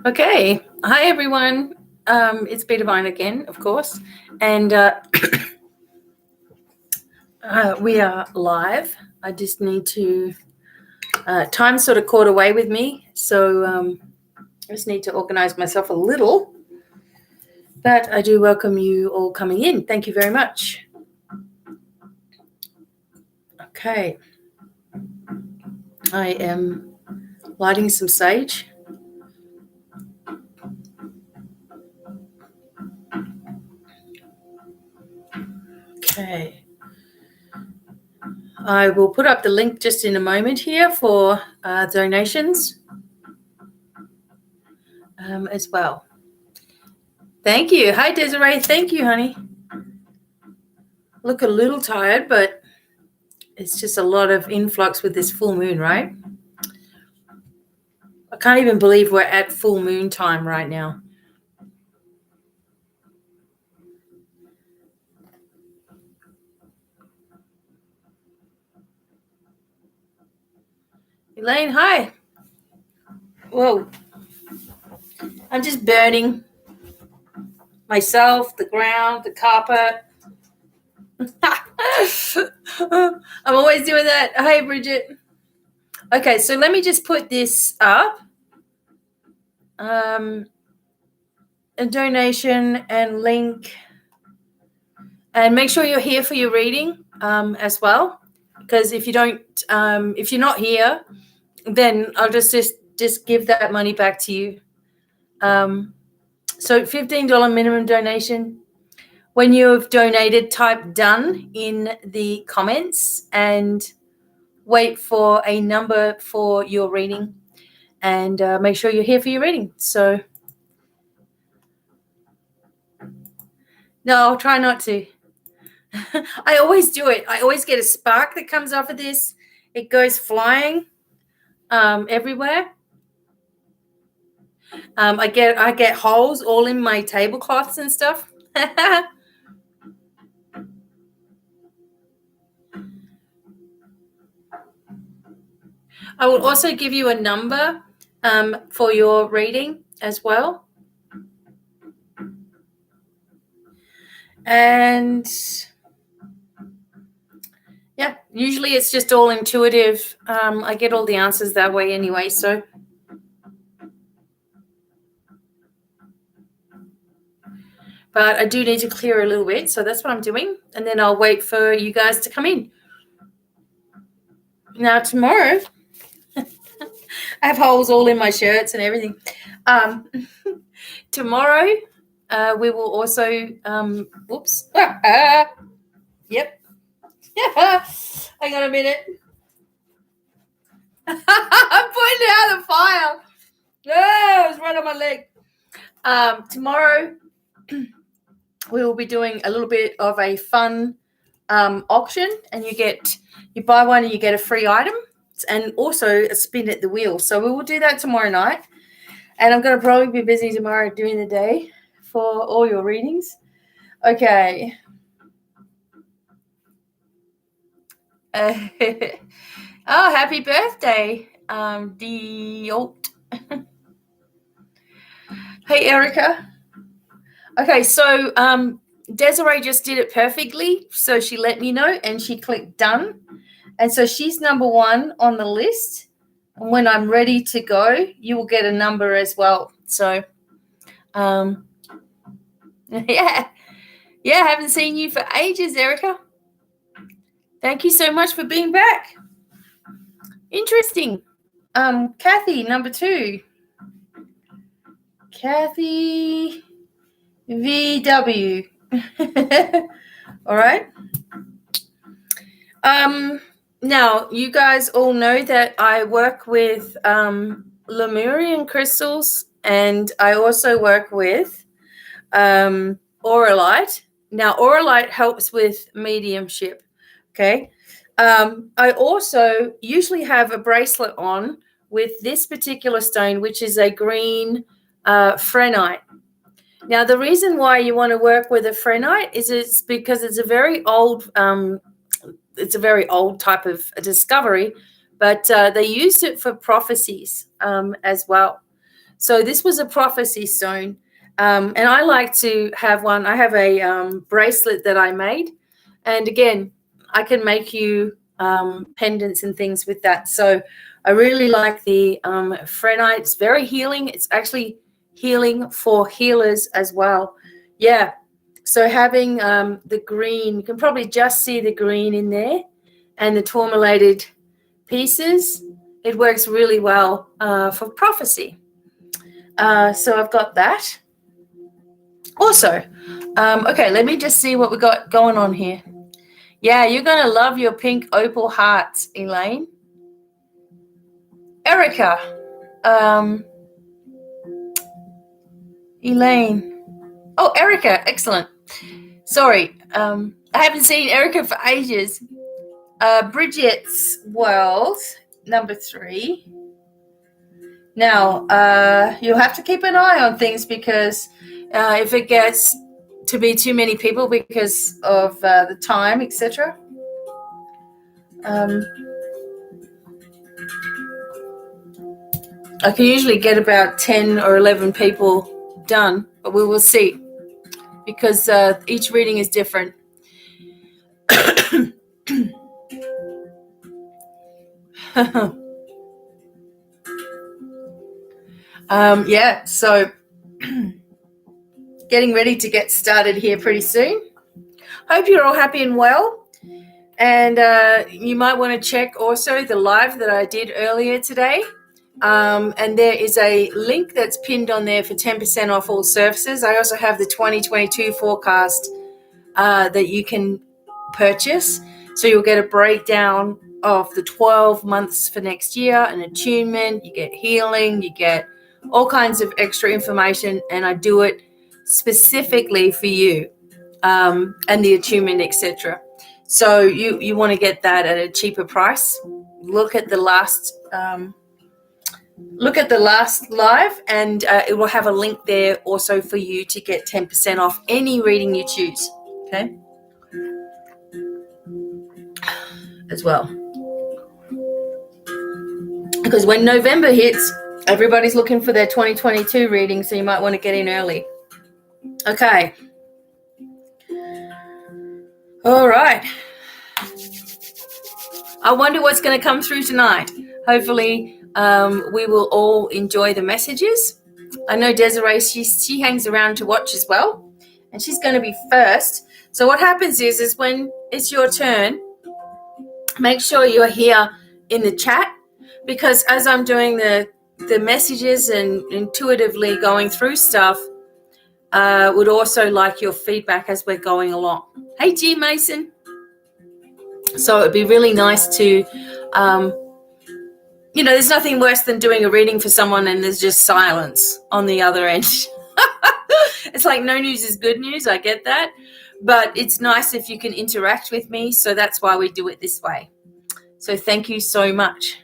Okay. Hi, everyone. It's BDevine again, of course. And we are live. I just need to... time sort of caught away with me. So I just need to organize myself a little. But I do welcome you all coming in. Thank you very much. Okay. I am lighting some sage. Okay. I will put up the link just in a moment here for donations as well. Thank you. Hi, Desiree. Thank you, honey. Look a little tired, but it's just a lot of influx with this full moon, right? I can't even believe we're at full moon time right now. Elaine, hi. Whoa. I'm just burning myself, the ground, the carpet. I'm always doing that. Hey, Bridgette. Okay, so let me just put this up. A donation and link. And make sure you're here for your reading as well. Because if you don't, if you're not here, then I'll just give that money back to you. So $15 minimum donation. When you've donated, type done in the comments and wait for a number for your reading, and make sure you're here for your reading. So no, I'll try not to. I always do it. I always get a spark that comes off of this. It goes flying everywhere. I get holes all in my tablecloths and stuff. I will also give you a number for your reading as well. And yeah, usually it's just all intuitive. I get all the answers that way anyway, so. But I do need to clear a little bit, so that's what I'm doing. And then I'll wait for you guys to come in. Now, tomorrow, I have holes all in my shirts and everything. Tomorrow, we will also, oops. Yep. Hang on a minute. I'm putting out the fire. Oh, it was right on my leg. Tomorrow, we will be doing a little bit of a fun auction, and you buy one and you get a free item, and also a spin at the wheel. So we will do that tomorrow night, and I'm going to probably be busy tomorrow during the day for all your readings. Okay. Oh, happy birthday, Deolt. Hey, Erica. Okay, so Desiree just did it perfectly. So she let me know and she clicked done. And so she's number one on the list. And when I'm ready to go, you will get a number as well. So, yeah, haven't seen you for ages, Erica. Thank you so much for being back. Interesting. Kathy, number two. Kathy VW. All right. Now, you guys all know that I work with Lemurian crystals, and I also work with Auralite. Now, Auralite helps with mediumship. Okay. I also usually have a bracelet on with this particular stone, which is a green phrenite. Now, the reason why you want to work with a phrenite is it's because it's a very old type of a discovery, but they used it for prophecies as well. So this was a prophecy stone. And I like to have one. I have a bracelet that I made. And again, I can make you pendants and things with that. So I really like the Frenite. It's very healing. It's actually healing for healers as well. Yeah. So having the green, you can probably just see the green in there, and the tourmalated pieces. It works really well for prophecy. So I've got that. Also, okay, let me just see what we got going on here. Yeah, you're going to love your pink opal hearts, Elaine. Erica. Elaine. Oh, Erica, excellent. Sorry, I haven't seen Erica for ages. Bridgette's World, number 3. Now, you'll have to keep an eye on things because if it gets to be too many people because of the time, etc. I can usually get about 10 or 11 people done, but we will see because each reading is different. Yeah, so getting ready to get started here pretty soon. Hope you're all happy and well. And you might want to check also the live that I did earlier today. And there is a link that's pinned on there for 10% off all services. I also have the 2022 forecast that you can purchase. So you'll get a breakdown of the 12 months for next year, an attunement, you get healing, you get all kinds of extra information, and I do it specifically for you and the attunement, etc. So you want to get that at a cheaper price. Look at the last live, and it will have a link there also for you to get 10% off any reading you choose. Okay, as well, because when November hits, everybody's looking for their 2022 reading, so you might want to get in early. Okay. All right. I wonder what's going to come through tonight. Hopefully, we will all enjoy the messages. I know Desiree, she hangs around to watch as well, and she's going to be first. So what happens is when it's your turn, make sure you're here in the chat, because as I'm doing the messages and intuitively going through stuff, would also like your feedback as we're going along. Hey, G Mason. So it'd be really nice to, there's nothing worse than doing a reading for someone and there's just silence on the other end. It's like no news is good news. I get that. But it's nice if you can interact with me. So that's why we do it this way. So thank you so much.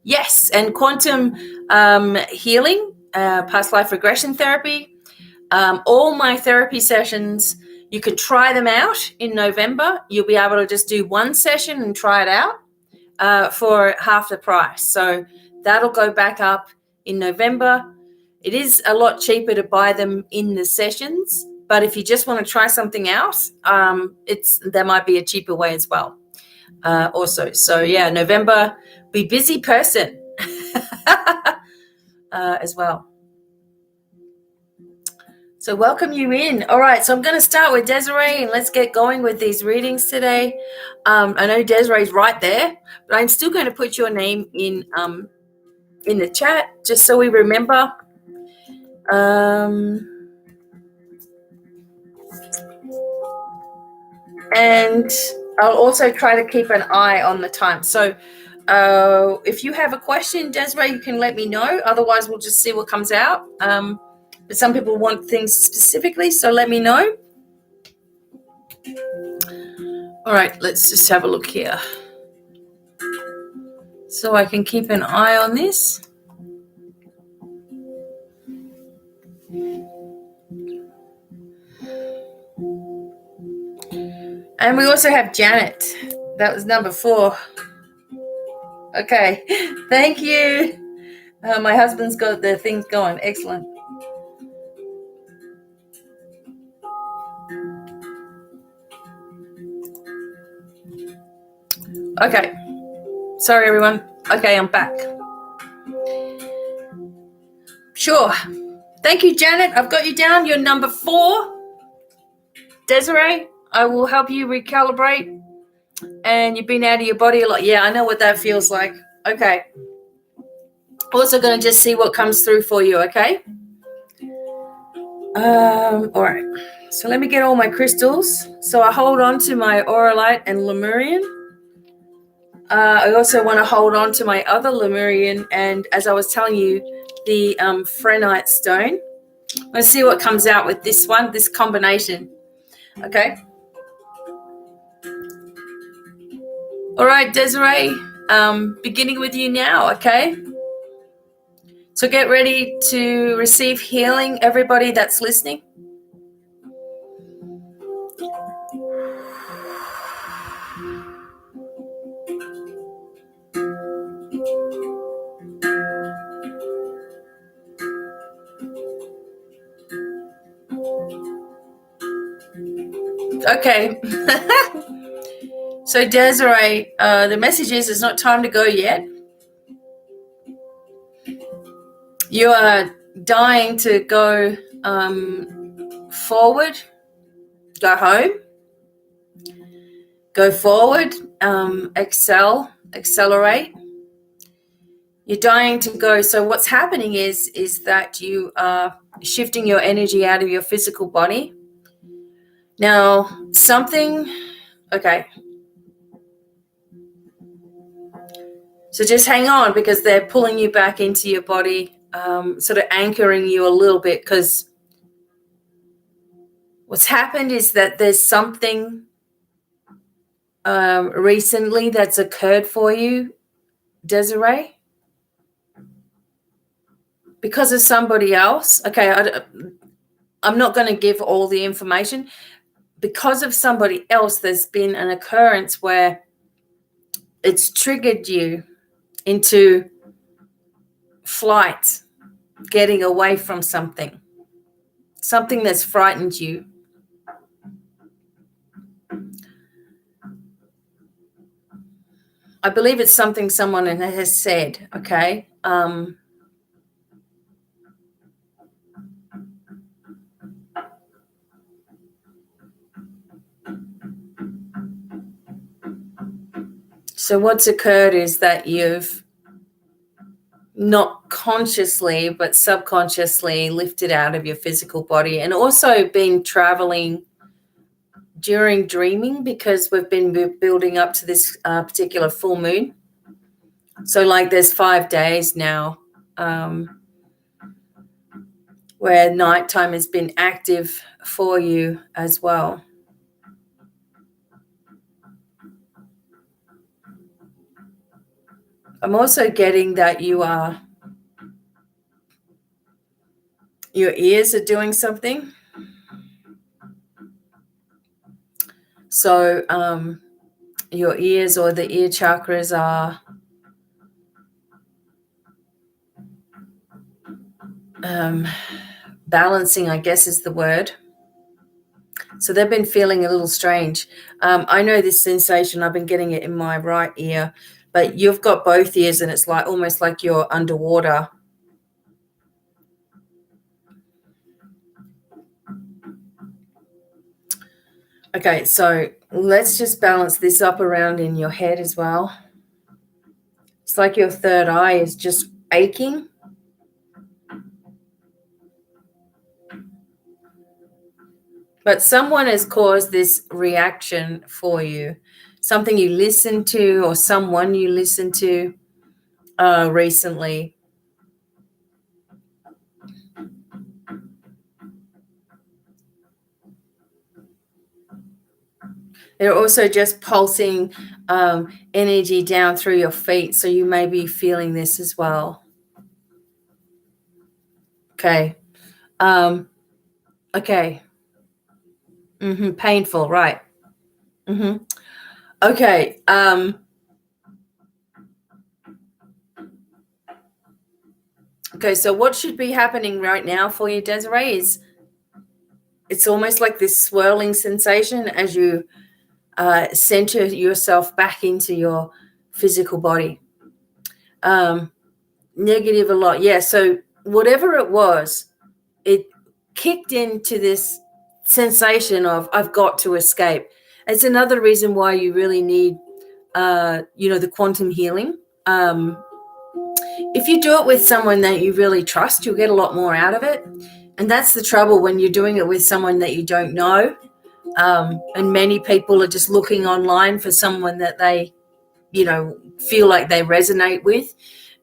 Yes, and quantum healing, past life regression therapy. All my therapy sessions, you can try them out in November. You'll be able to just do one session and try it out for half the price. So that'll go back up in November. It is a lot cheaper to buy them in the sessions, but if you just want to try something else, there might be a cheaper way as well. Also, so yeah, November, be busy person as well. So welcome you in. All right, so I'm going to start with Desiree, and let's get going with these readings today. I know Desiree's right there, but I'm still going to put your name in the chat just so we remember. And I'll also try to keep an eye on the time. So if you have a question, Desiree, you can let me know. Otherwise, we'll just see what comes out. But some people want things specifically, so let me know. All right, let's just have a look here. So I can keep an eye on this. And we also have Janet. That was number 4. Okay, thank you. My husband's got the things going. Excellent. Okay. Sorry, everyone. Okay, I'm back. Sure. Thank you, Janet. I've got you down. You're number 4. Desiree, I will help you recalibrate. And you've been out of your body a lot. Yeah, I know what that feels like. Okay. Also going to just see what comes through for you, okay? All right. So let me get all my crystals. So I hold on to my Auralite and Lemurian. I also want to hold on to my other Lemurian, and as I was telling you, the Phrenite stone. Let's see what comes out with this one, this combination. Okay. All right, Desiree, beginning with you now, okay? So get ready to receive healing, everybody that's listening. Okay. So Desiree, the message is it's not time to go yet. You are dying to go forward, go home, go forward, accelerate. You're dying to go. So what's happening is that you are shifting your energy out of your physical body. Now, okay. So just hang on, because they're pulling you back into your body, sort of anchoring you a little bit, because what's happened is that there's something recently that's occurred for you, Desiree, because of somebody else. Okay, I'm not going to give all the information. Because of somebody else, there's been an occurrence where it's triggered you into flight, getting away from something that's frightened you. I believe it's something someone has said, okay? So what's occurred is that you've not consciously but subconsciously lifted out of your physical body, and also been traveling during dreaming, because we've been building up to this particular full moon. So like there's 5 days now where nighttime has been active for you as well. I'm also getting that your ears are doing something. So your ears or the ear chakras are balancing, I guess is the word. So they've been feeling a little strange. I know this sensation. I've been getting it in my right ear, but you've got both ears, and it's like almost like you're underwater. Okay, so let's just balance this up around in your head as well. It's like your third eye is just aching. But someone has caused this reaction for you. Something you listened to, or someone you listened to recently. They're also just pulsing energy down through your feet. So you may be feeling this as well. Okay. Okay. Painful, right. Okay. Okay, so what should be happening right now for you, Desiree, is it's almost like this swirling sensation as you center yourself back into your physical body. Negative a lot. Yeah, so whatever it was, it kicked into this sensation of I've got to escape. It's another reason why you really need, the quantum healing. If you do it with someone that you really trust, you'll get a lot more out of it. And that's the trouble when you're doing it with someone that you don't know. And many people are just looking online for someone that they, feel like they resonate with.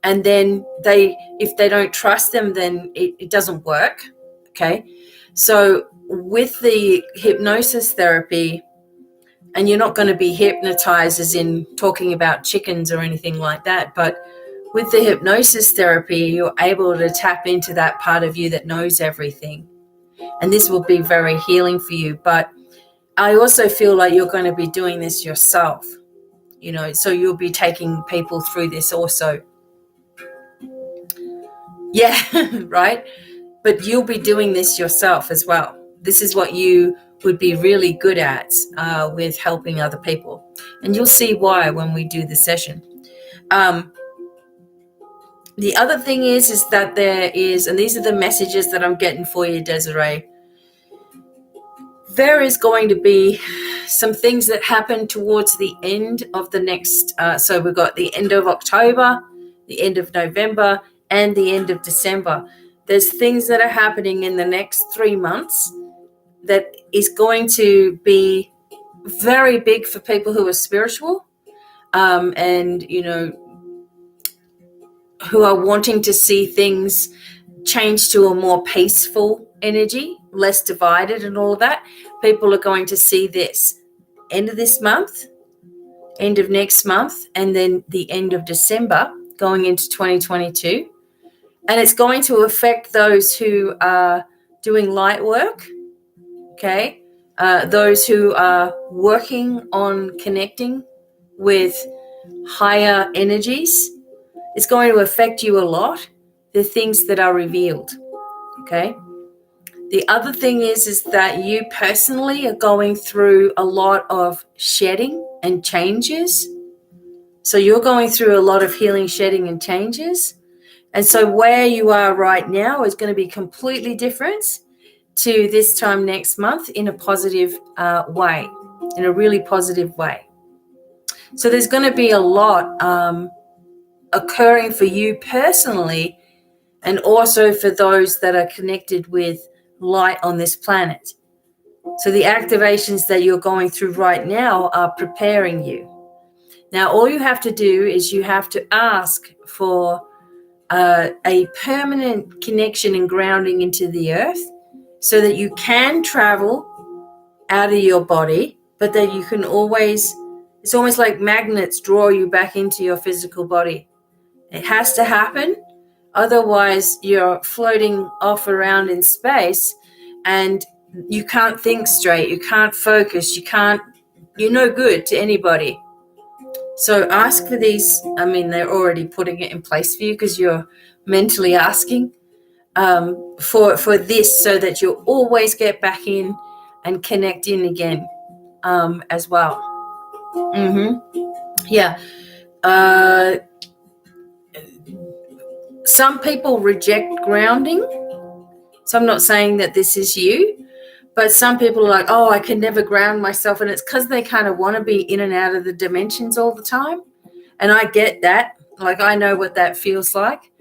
And then if they don't trust them, then it doesn't work. Okay. So with the hypnosis therapy, and you're not going to be hypnotized as in talking about chickens or anything like that, but with the hypnosis therapy, you're able to tap into that part of you that knows everything. And this will be very healing for you. But I also feel like you're going to be doing this yourself, so you'll be taking people through this also. Yeah, right? But you'll be doing this yourself as well. This is what you would be really good at with helping other people. And you'll see why when we do the session. The other thing is that there is, and these are the messages that I'm getting for you, Desiree, there is going to be some things that happen towards the end of the next, so we've got the end of October, the end of November, and the end of December. There's things that are happening in the next 3 months that is going to be very big for people who are spiritual, and, who are wanting to see things change to a more peaceful energy, less divided and all of that. People are going to see this end of this month, end of next month, and then the end of December going into 2022. And it's going to affect those who are doing light work, okay? Those who are working on connecting with higher energies. It's going to affect you a lot, the things that are revealed, okay? The other thing is that you personally are going through a lot of shedding and changes. So you're going through a lot of healing, shedding, and changes. And so where you are right now is going to be completely different to this time next month in a positive way, in a really positive way. So there's going to be a lot occurring for you personally, and also for those that are connected with light on this planet. So the activations that you're going through right now are preparing you. Now, all you have to do is you have to ask for a permanent connection and grounding into the earth so that you can travel out of your body, but that you can always, it's almost like magnets draw you back into your physical body. It has to happen. Otherwise, you're floating off around in space and you can't think straight. You can't focus. You're no good to anybody. So ask for these. I mean, they're already putting it in place for you because you're mentally asking for this so that you'll always get back in and connect in again as well. Yeah. Some people reject grounding. So I'm not saying that this is you, but some people are like, oh, I can never ground myself. And it's because they kind of want to be in and out of the dimensions all the time. And I get that. Like, I know what that feels like.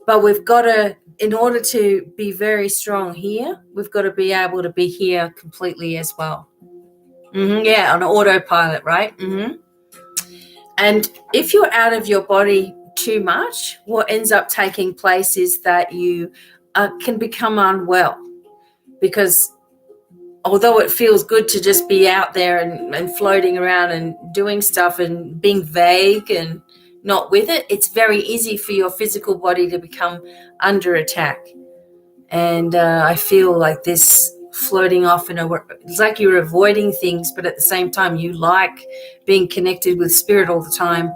But we've got to, in order to be very strong here, we've got to be able to be here completely as well. Yeah, on autopilot, right? And if you're out of your body too much, what ends up taking place is that you can become unwell, because although it feels good to just be out there and floating around and doing stuff and being vague and not with it, it's very easy for your physical body to become under attack. And I feel like this floating off it's like you're avoiding things, but at the same time you like being connected with spirit all the time,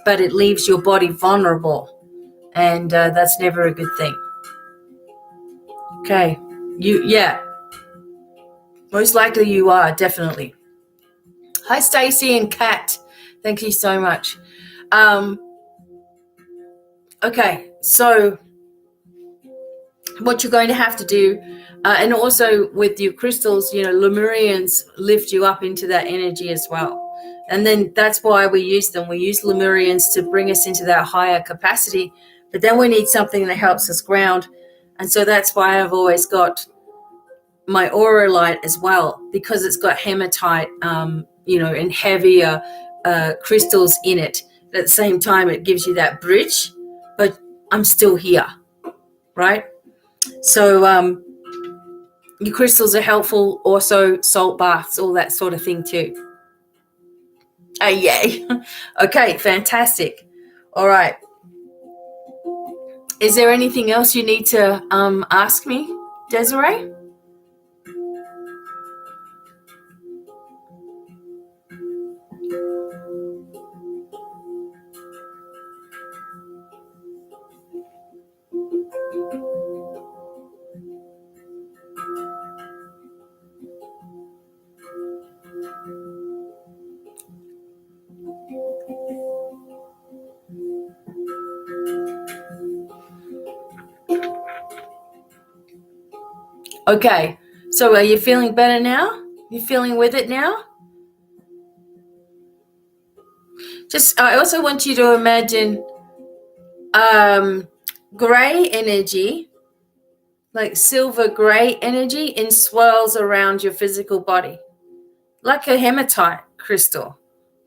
but it leaves your body vulnerable. and that's never a good thing. Okay, most likely you are, definitely. Hi, Stacey and Kat. Thank you so much. Okay, so what you're going to have to do, and also with your crystals, Lemurians lift you up into that energy as well. And then that's why we use them. We use Lemurians to bring us into that higher capacity, but then we need something that helps us ground. And so that's why I've always got my aura light as well, because it's got hematite, and heavier crystals in it. But at the same time, it gives you that bridge, but I'm still here, right? So your crystals are helpful, also salt baths, all that sort of thing too. Oh, yay. Okay, fantastic. All right. Is there anything else you need to ask me, Desiree? Okay, so are you feeling better now? You feeling with it now? I also want you to imagine gray energy, like silver gray energy, in swirls around your physical body, like a hematite crystal.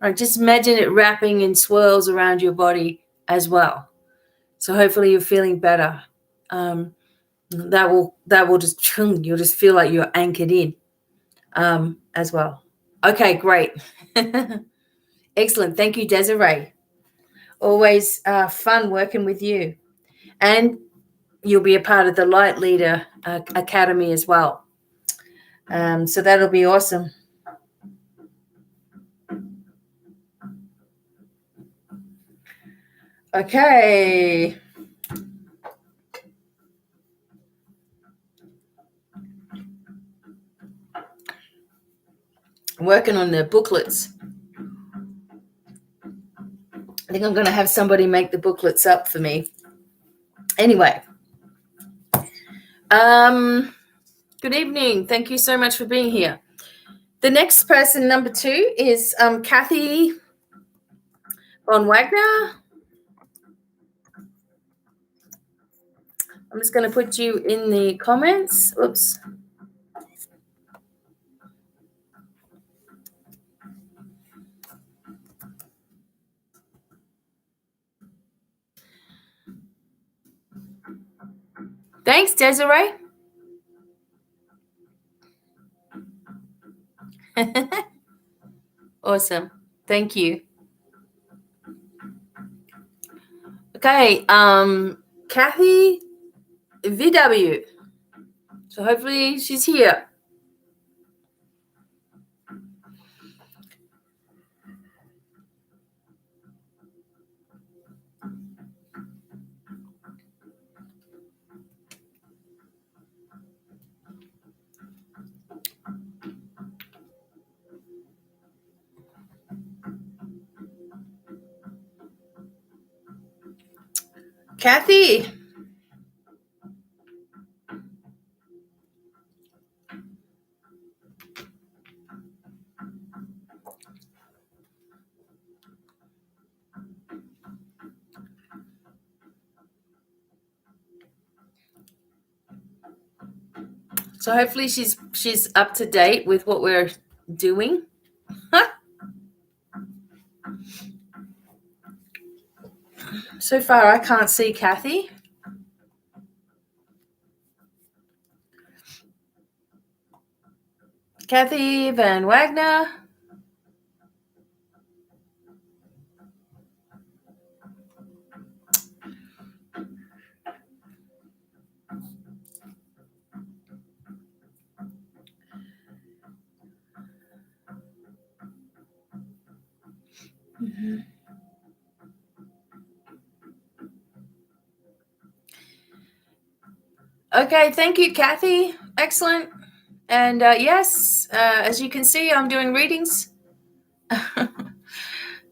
Right? Just imagine it wrapping in swirls around your body as well. So hopefully you're feeling better. That will just, you'll just feel like you're anchored in as well. Okay, great. Excellent. Thank you, Desiree. Always fun working with you. And you'll be a part of the Light Leader Academy as well. So that'll be awesome. Okay. Working on the booklets. I think I'm going to have somebody make the booklets up for me. Anyway. Good evening. Thank you so much for being here. The next person, number 2, is Kathy von Wagner. I'm just going to put you in the comments. Oops. Thanks, Desiree. Awesome. Thank you. Okay, Kathy VW. So hopefully she's here. Kathy. So hopefully she's up to date with what we're doing. So far, I can't see Kathy. Kathy Van Wagner. Mm-hmm. Okay, thank you, Kathy. Excellent. And yes, as you can see, I'm doing readings.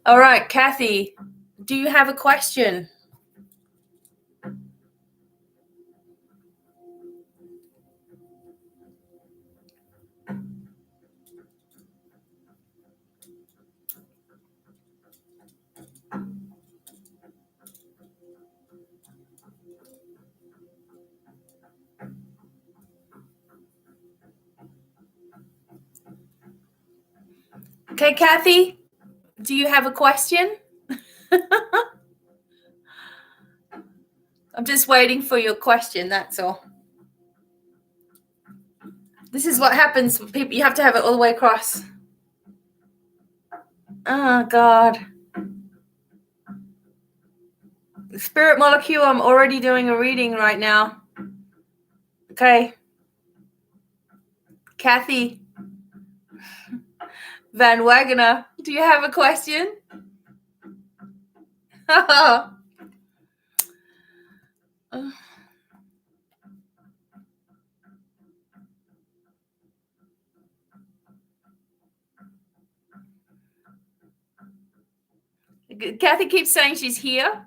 All right, Kathy, do you have a question? Okay, Kathy, do you have a question? I'm just waiting for your question, that's all. This is what happens when people, you have to have it all the way across. Oh, God. Spirit Molecule, I'm already doing a reading right now. Okay. Kathy Van Wagoner, do you have a question? Kathy keeps saying she's here.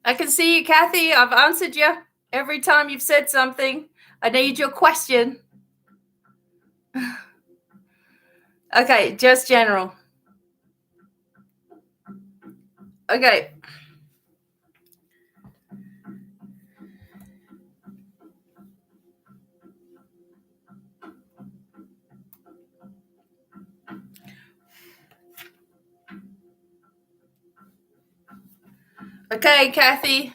I can see you, Kathy. I've answered you every time you've said something. I need your question. Okay, just general. Okay. Okay, Kathy.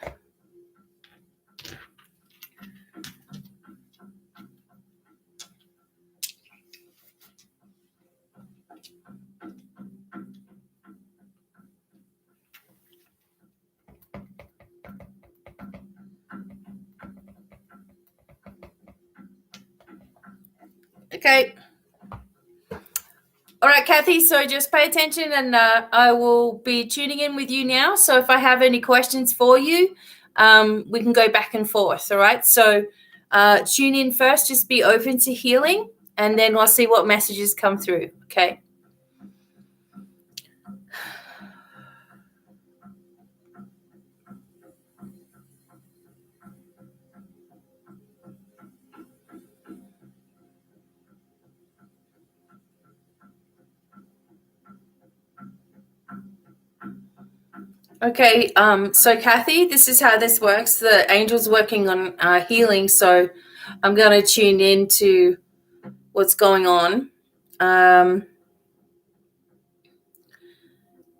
Okay. All right, Kathy. So just pay attention, and I will be tuning in with you now. So if I have any questions for you, we can go back and forth. All right. So tune in first. Just be open to healing, and then we'll see what messages come through. Okay. Okay, so Kathy, this is how this works. The angel's working on healing, so I'm going to tune in to what's going on.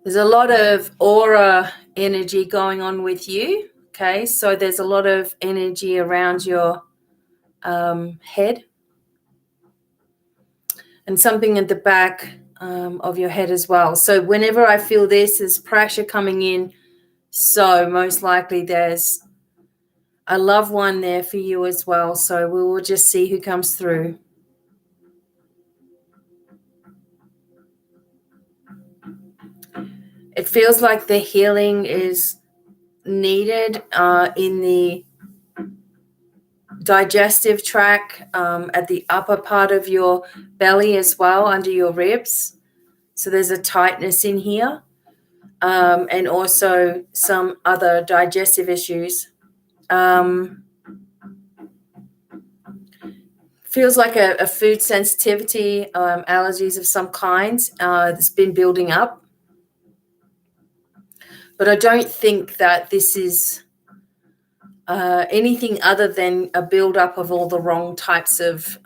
There's a lot of aura energy going on with you. Okay, so there's a lot of energy around your head and something at the back of your head as well. So whenever I feel this, there's pressure coming in. So most likely there's a loved one there for you as well. So we will just see who comes through. It feels like the healing is needed in the digestive tract, at the upper part of your belly as well, under your ribs. So there's a tightness in here, and also some other digestive issues. Feels like a food sensitivity, allergies of some kind that's been building up. But I don't think that this is anything other than a buildup of all the wrong types of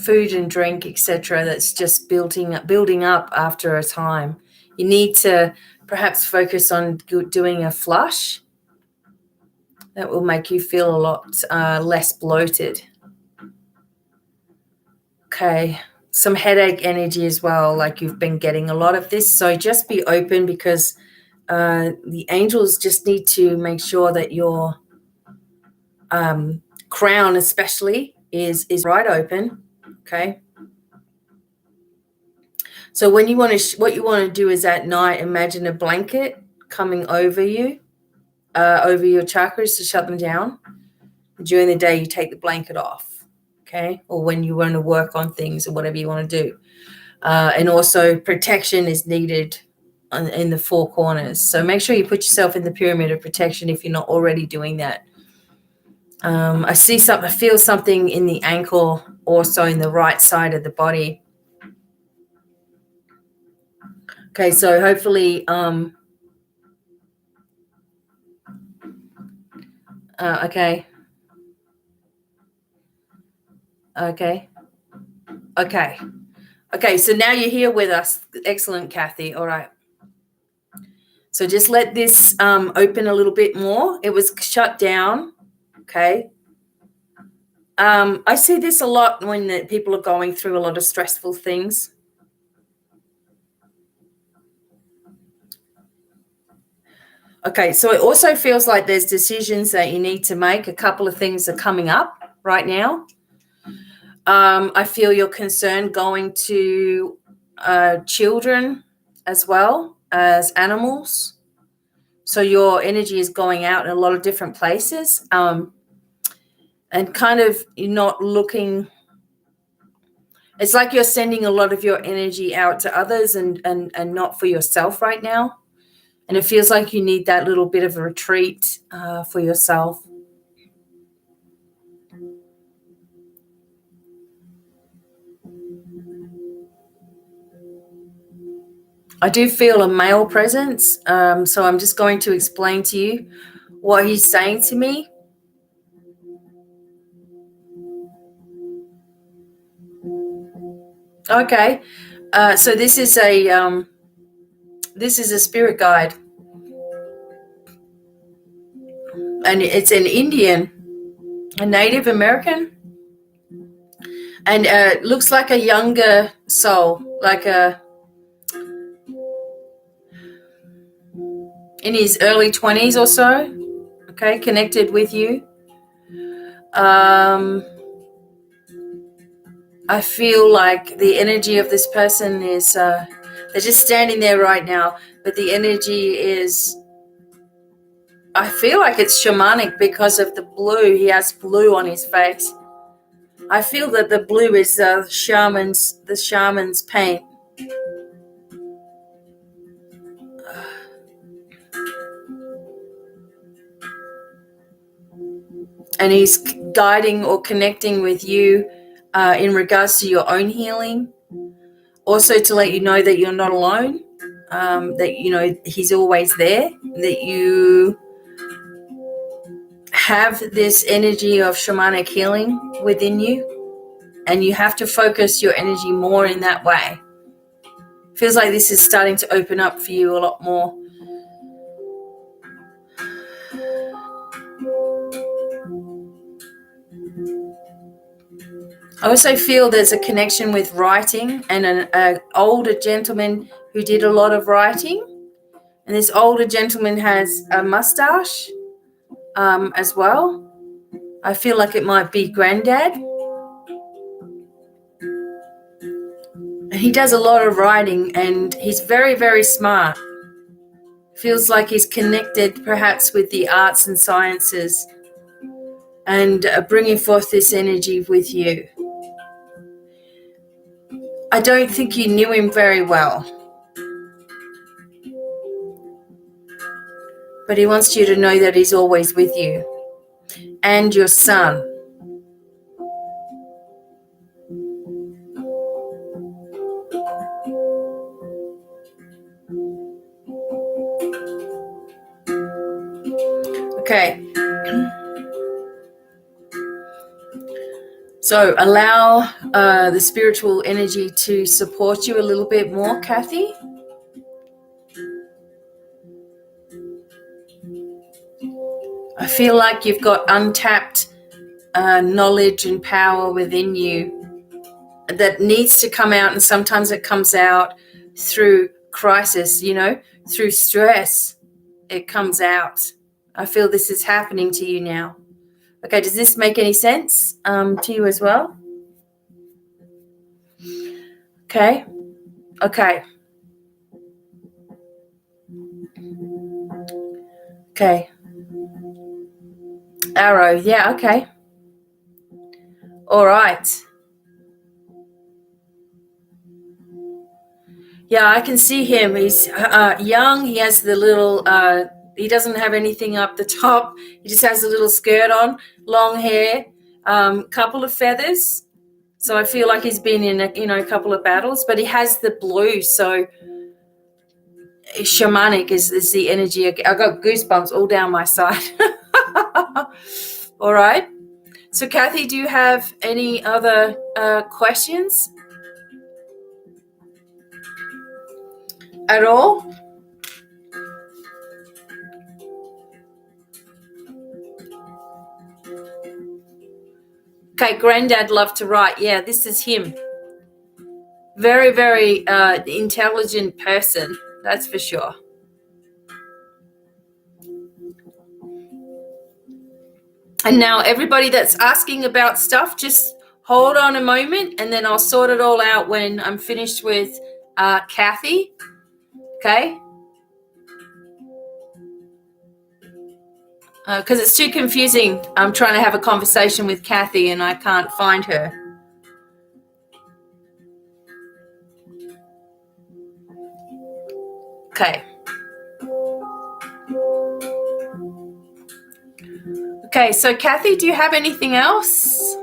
food and drink, etc., that's just building up after a time. You need to perhaps focus on doing a flush. That will make you feel a lot less bloated. Okay, some headache energy as well, like you've been getting a lot of this. So just be open, because the angels just need to make sure that your crown especially is right open. Okay. So when you want to, what you want to do is at night, imagine a blanket coming over you, over your chakras to shut them down. During the day, you take the blanket off, okay? Or when you want to work on things or whatever you want to do. And also protection is needed in the four corners. So make sure you put yourself in the pyramid of protection if you're not already doing that. I see something, I feel something in the ankle, also in the right side of the body. Okay, so hopefully, okay. Okay, so now you're here with us. Excellent, Kathy. All right. So just let this open a little bit more. It was shut down, okay? I see this a lot when people are going through a lot of stressful things. Okay, so it also feels like there's decisions that you need to make. A couple of things are coming up right now. I feel you're concerned going to children as well as animals. So your energy is going out in a lot of different places, and kind of you're not looking. It's like you're sending a lot of your energy out to others and not for yourself right now. And it feels like you need that little bit of a retreat for yourself. I do feel a male presence, so I'm just going to explain to you what he's saying to me. Okay, so this is a spirit guide, and it's an Indian, a Native American, and it looks like a younger soul, like in his early 20s or so. Okay, connected with you. I feel like the energy of this person is, they're just standing there right now, but the energy is, I feel like it's shamanic because of the blue. He has blue on his face. I feel that the blue is the shaman's paint. And he's guiding or connecting with you in regards to your own healing. Also to let you know that you're not alone, that, you know, he's always there, that you have this energy of shamanic healing within you, and you have to focus your energy more in that way. Feels like this is starting to open up for you a lot more. I also feel there's a connection with writing and an older gentleman who did a lot of writing. And this older gentleman has a mustache as well. I feel like it might be granddad. He does a lot of writing and he's very, very smart. Feels like he's connected perhaps with the arts and sciences and bringing forth this energy with you. I don't think you knew him very well, but he wants you to know that he's always with you and your son. Okay. So allow the spiritual energy to support you a little bit more, Kathy. I feel like you've got untapped knowledge and power within you that needs to come out, and sometimes it comes out through crisis, through stress. It comes out. I feel this is happening to you now. Okay, does this make any sense to you as well? Okay. Okay. Arrow. Yeah, okay. All right. Yeah, I can see him. He's young. He has the little, he doesn't have anything up the top. He just has a little skirt on, long hair, couple of feathers. So I feel like he's been in a couple of battles, but he has the blue. So shamanic is the energy. I got goosebumps all down my side. All right. So Kathy, do you have any other questions at all? Okay, Granddad loved to write. Yeah, this is him. Very, very intelligent person, that's for sure. And now everybody that's asking about stuff, just hold on a moment, and then I'll sort it all out when I'm finished with Kathy. Okay? Because it's too confusing. I'm trying to have a conversation with Kathy and I can't find her. Okay. Okay, so Kathy, do you have anything else?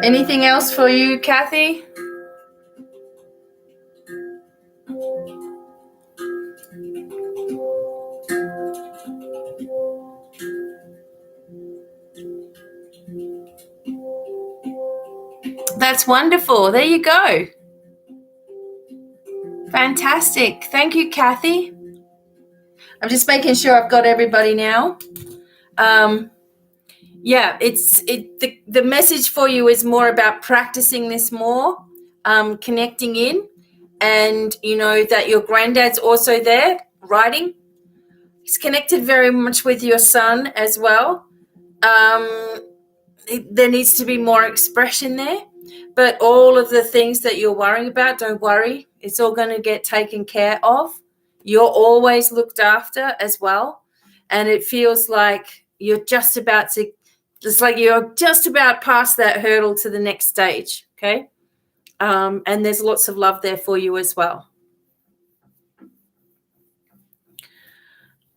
Anything else for you, Kathy? That's wonderful. There you go. Fantastic. Thank you, Kathy. I'm just making sure I've got everybody now. Yeah, the message for you is more about practicing this more, connecting in, and that your granddad's also there writing. He's connected very much with your son as well. There needs to be more expression there, but all of the things that you're worrying about, don't worry. It's all going to get taken care of. You're always looked after as well, and it feels like you're just about past that hurdle to the next stage, okay? And there's lots of love there for you as well.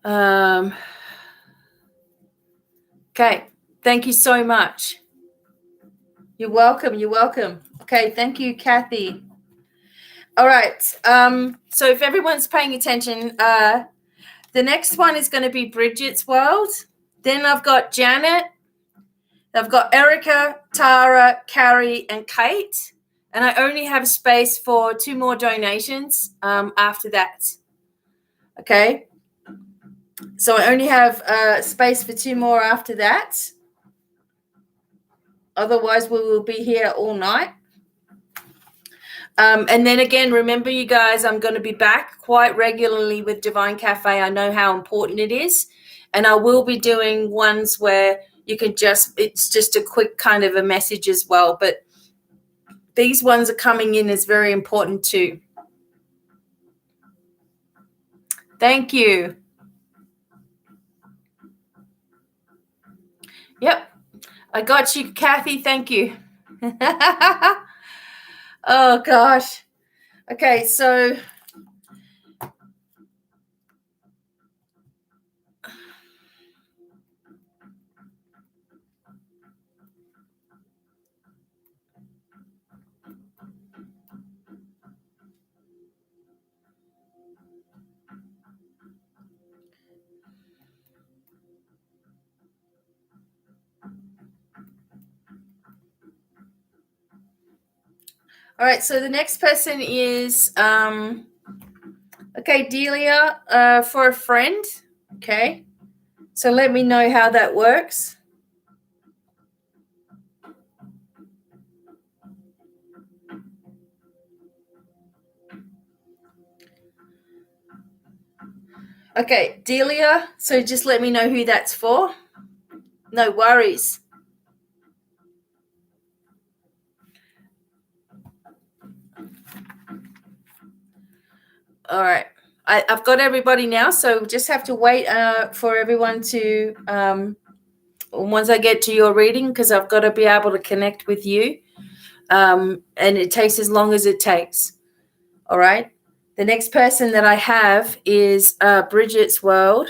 Okay, thank you so much. You're welcome. Okay, thank you, Kathy. All right, so if everyone's paying attention, the next one is going to be Bridgette's World. Then I've got Janet. I've got Erica, Tara, Carrie, and Kate. And I only have space for 2 more donations after that. Okay. So I only have space for 2 more after that. Otherwise, we will be here all night. And then again, remember, you guys, I'm going to be back quite regularly with Divine Cafe. I know how important it is. And I will be doing ones where you can it's just a quick kind of a message as well. But these ones are coming in as very important too. Thank you. Yep. I got you, Kathy. Thank you. Oh, gosh. Okay, so all right, so the next person is okay, Delia, for a friend. Okay. So let me know how that works. Okay, Delia, so just let me know who that's for. No worries. All right. I've got everybody now, so just have to wait for everyone to, once I get to your reading, because I've got to be able to connect with you. And it takes as long as it takes. All right. The next person that I have is Bridgette's World.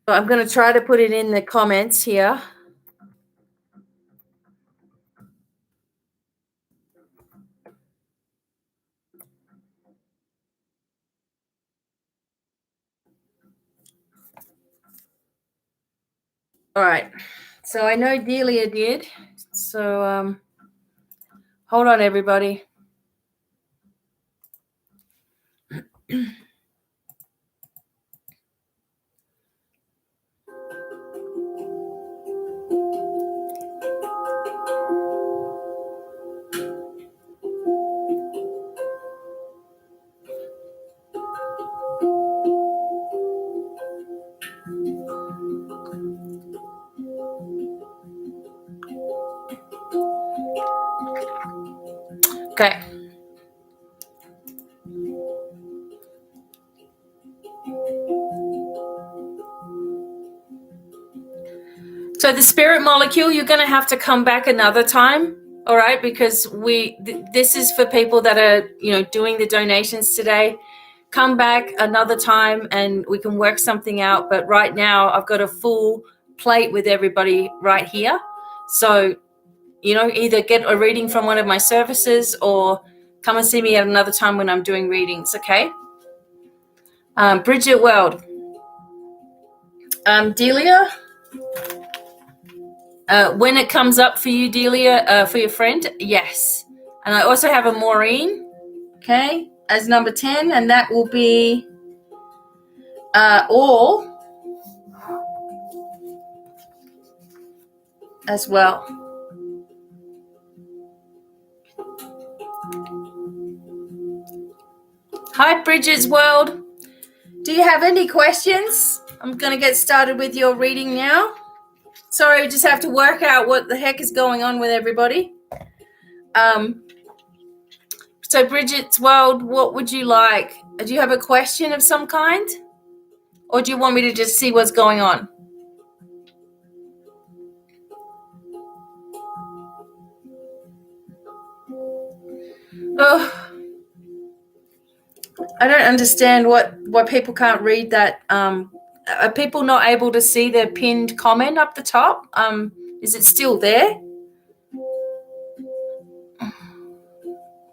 So I'm going to try to put it in the comments here. All right. So I know Delia did. So hold on, everybody. Okay. So the spirit molecule, you're going to have to come back another time, all right? Because this is for people that are, doing the donations today. Come back another time and we can work something out. But right now, I've got a full plate with everybody right here. So, either get a reading from one of my services or come and see me at another time when I'm doing readings, okay? Bridgette World. Delia? When it comes up for you, Delia, for your friend, yes. And I also have a Maureen, okay, as number 10, and that will be all as well. Hi, Bridgette's World. Do you have any questions? I'm going to get started with your reading now. Sorry, we just have to work out what the heck is going on with everybody. So Bridgette's World, what would you like? Do you have a question of some kind? Or do you want me to just see what's going on? Oh, I don't understand why people can't read that. Are people not able to see the pinned comment up the top? Is it still there?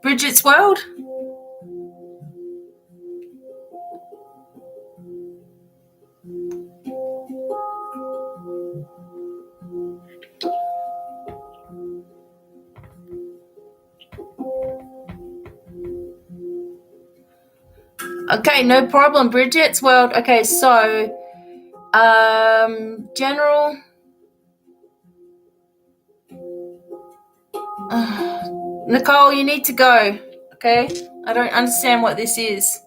Bridgette's World? Okay, no problem. Bridgette's World. Okay, so general. Nicole, you need to go. Okay? I don't understand what this is.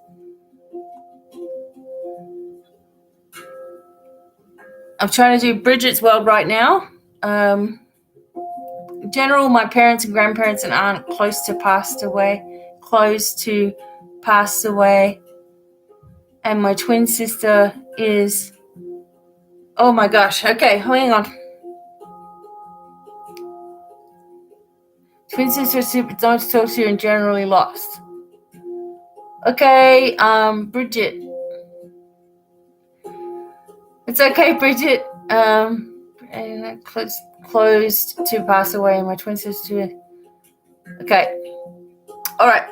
I'm trying to do Bridgette's world right now. In general, my parents and grandparents and aunt close to passed away. And my twin sister is... Oh my gosh. Okay, hang on. Twin sister don't talk to you and generally lost. Okay, Bridgette. It's okay, Bridgette. And closed to pass away. My twin sister. Okay. All right.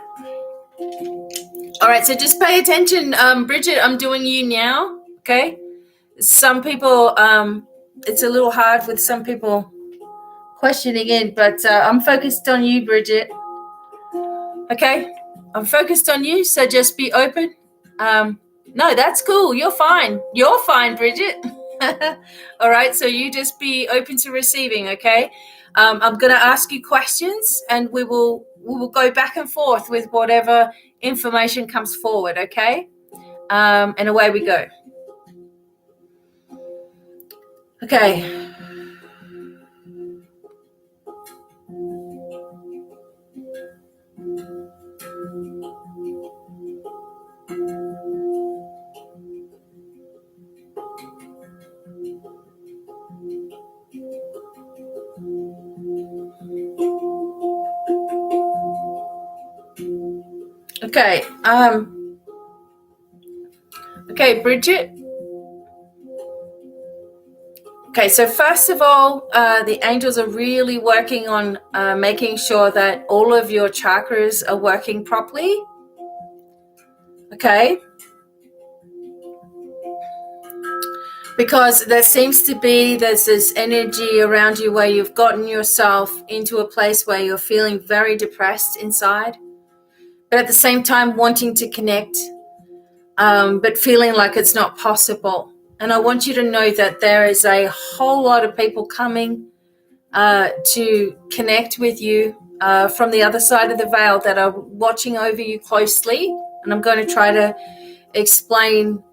So just pay attention, Bridgette. I'm doing you now. Okay. Some people, it's a little hard with some people questioning in, but I'm focused on you, Bridgette. Okay. I'm focused on you, so just be open. No, that's cool. You're fine. You're fine, Bridgette. All right, so you just be open to receiving, okay? I'm going to ask you questions, and we will go back and forth with whatever information comes forward, okay? And away we go. Okay. Okay. Okay, Bridgette. Okay, so first of all, the angels are really working on making sure that all of your chakras are working properly. Okay. Because there seems to be, there's this energy around you where you've gotten yourself into a place where you're feeling very depressed inside, but at the same time wanting to connect, but feeling like it's not possible. And I want you to know that there is a whole lot of people coming to connect with you from the other side of the veil that are watching over you closely. And I'm going to try to explain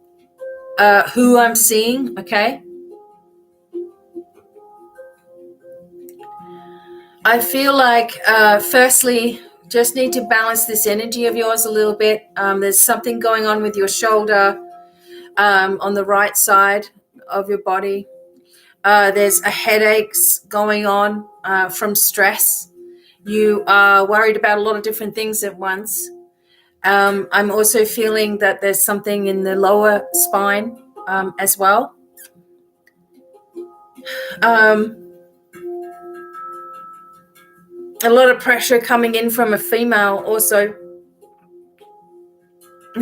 who I'm seeing, okay? I feel like, firstly, just need to balance this energy of yours a little bit. There's something going on with your shoulder on the right side of your body. There's a headaches going on from stress. You are worried about a lot of different things at once. I'm also feeling that there's something in the lower spine as well. A lot of pressure coming in from a female also.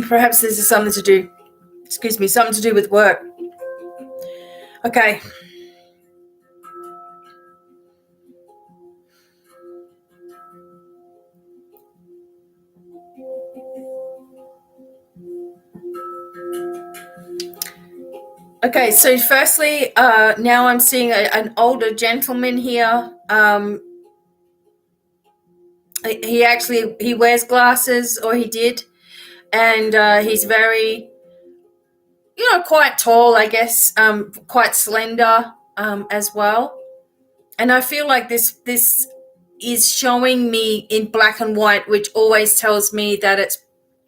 Perhaps this is something to do with work. Okay. Okay, so firstly, now I'm seeing an older gentleman here. He wears glasses, or he did, and he's very, quite tall, I guess, quite slender as well. And I feel like this is showing me in black and white, which always tells me that it's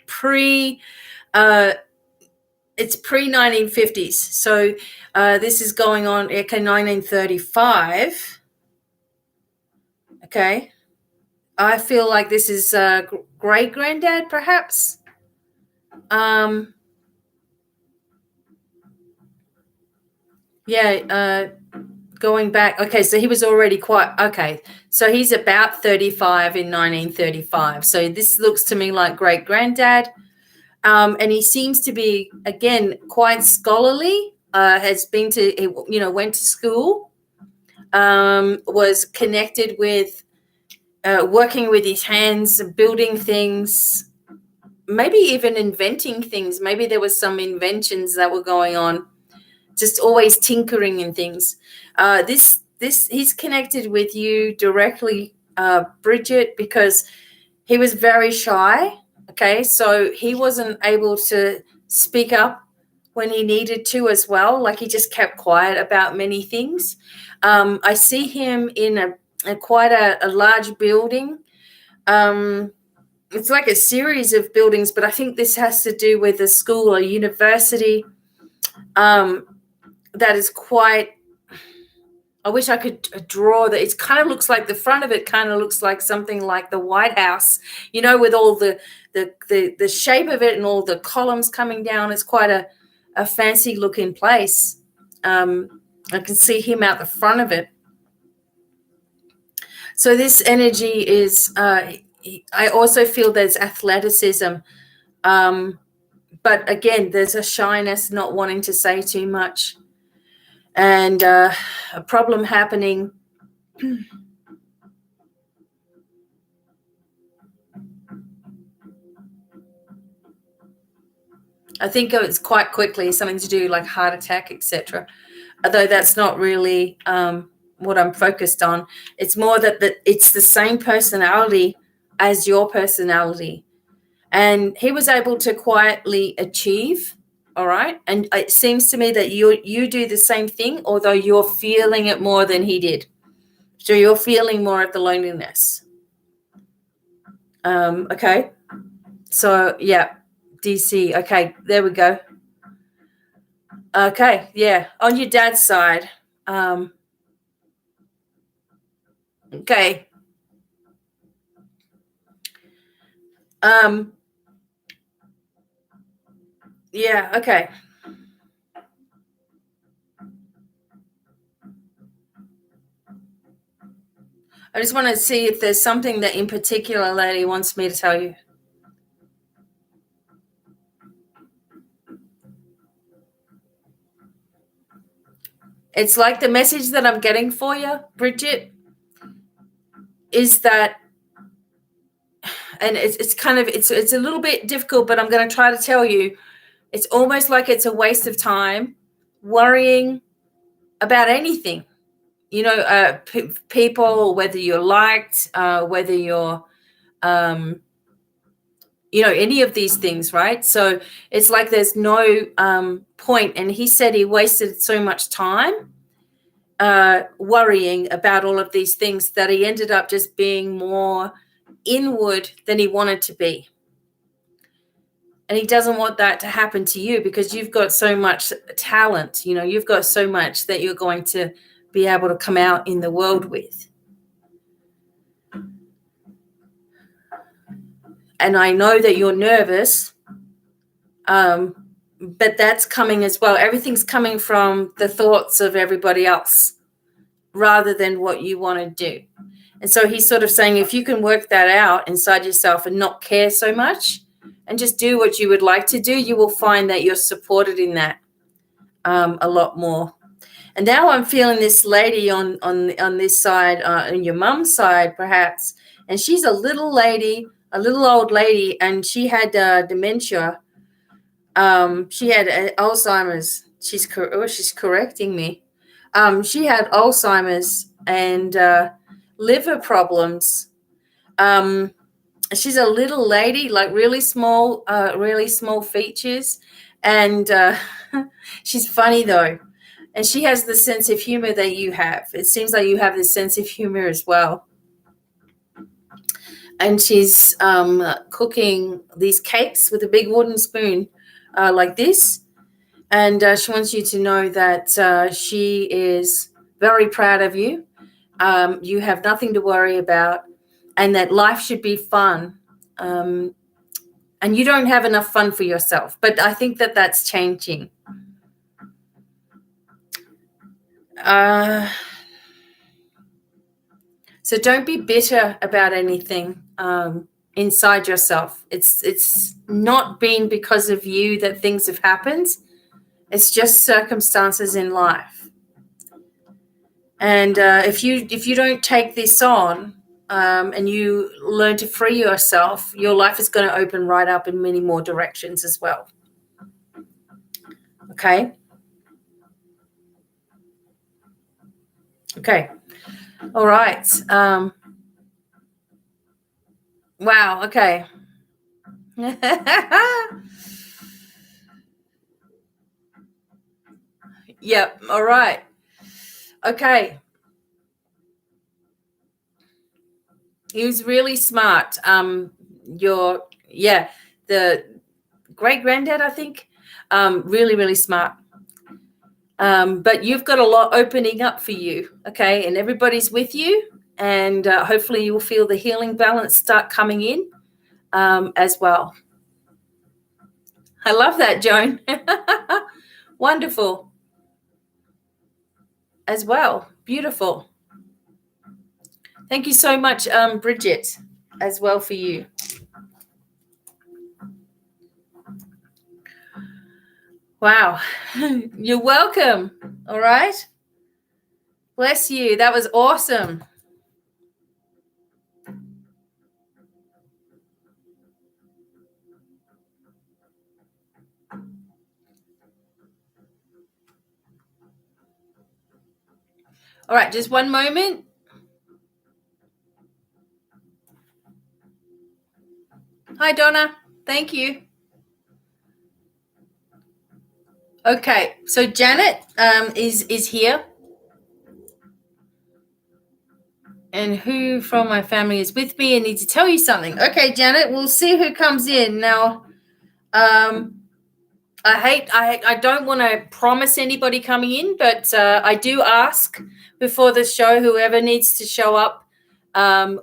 pre-1950s. So this is going on, 1935. Okay. I feel like this is great-granddad, perhaps. Going back. Okay, so he was already so he's about 35 in 1935. So this looks to me like great-granddad. And he seems to be, again, quite scholarly, went to school, was connected with working with his hands, building things, maybe even inventing things. Maybe there was some inventions that were going on, just always tinkering in things. He's connected with you directly Bridgette, because he was very shy. Okay, so he wasn't able to speak up when he needed to as well. Like, he just kept quiet about many things. I see him in quite a large building. It's like a series of buildings, but I think this has to do with a school or university that is quite, I wish I could draw that. It kind of looks like the front of it kind of looks like something like the White House, you know, with all the shape of it and all the columns coming down. It's quite a fancy looking place. I can see him out the front of it. So this energy is, I also feel there's athleticism. But again, there's a shyness, not wanting to say too much, and a problem happening. I think it's quite quickly something to do like heart attack, etc. Although that's not really what I'm focused on. It's more that it's the same personality as your personality. And he was able to quietly achieve, all right? And it seems to me that you do the same thing, although you're feeling it more than he did. So you're feeling more of the loneliness. Okay. So, yeah, DC. Okay, there we go. Okay, yeah, on your dad's side. Okay. Yeah, okay. I just want to see if there's something that in particular Lady wants me to tell you. It's like the message that I'm getting for you, Bridgette, is that, and it's kind of, it's a little bit difficult, but I'm going to try to tell you, it's almost like it's a waste of time worrying about anything. You know, people, whether you're liked, whether you're, you know, any of these things, right? So it's like there's no point. And he said he wasted so much time worrying about all of these things that he ended up just being more inward than he wanted to be. And he doesn't want that to happen to you, because you've got so much talent. You know, you've got so much that you're going to be able to come out in the world with. And I know that you're nervous, but that's coming as well. Everything's coming from the thoughts of everybody else rather than what you want to do. And so he's sort of saying, if you can work that out inside yourself and not care so much and just do what you would like to do, you will find that you're supported in that a lot more. And now I'm feeling this lady on this side, on your mum's side, perhaps. And she's a little lady, a little old lady, and she had dementia. She had Alzheimer's. She's correcting me. She had Alzheimer's and liver problems. She's a little lady, like really small features, and she's funny though. And she has the sense of humor that you have. It seems like you have this sense of humor as well. And she's cooking these cakes with a big wooden spoon like this. And she wants you to know that she is very proud of you. You have nothing to worry about, and that life should be fun. And you don't have enough fun for yourself. But I think that that's changing. So don't be bitter about anything inside yourself. It's not been because of you that things have happened. It's just circumstances in life. And if you don't take this on and you learn to free yourself, your life is going to open right up in many more directions as well. Okay? Okay. All right. Wow. Okay. Yep. All right. Okay. He was really smart. The great granddad, I think. Really, really smart. But you've got a lot opening up for you, okay? And everybody's with you, and hopefully you'll feel the healing balance start coming in as well. I love that, Joan. Wonderful. As well. Beautiful. Thank you so much, Bridgette, as well for you. Wow. You're welcome. All right. Bless you. That was awesome. All right, just one moment. Hi, Donna. Thank you. Okay, so Janet is here. And who from my family is with me and need to tell you something. Okay, Janet, we'll see who comes in. Now, I don't want to promise anybody coming in, but I do ask before the show, whoever needs to show up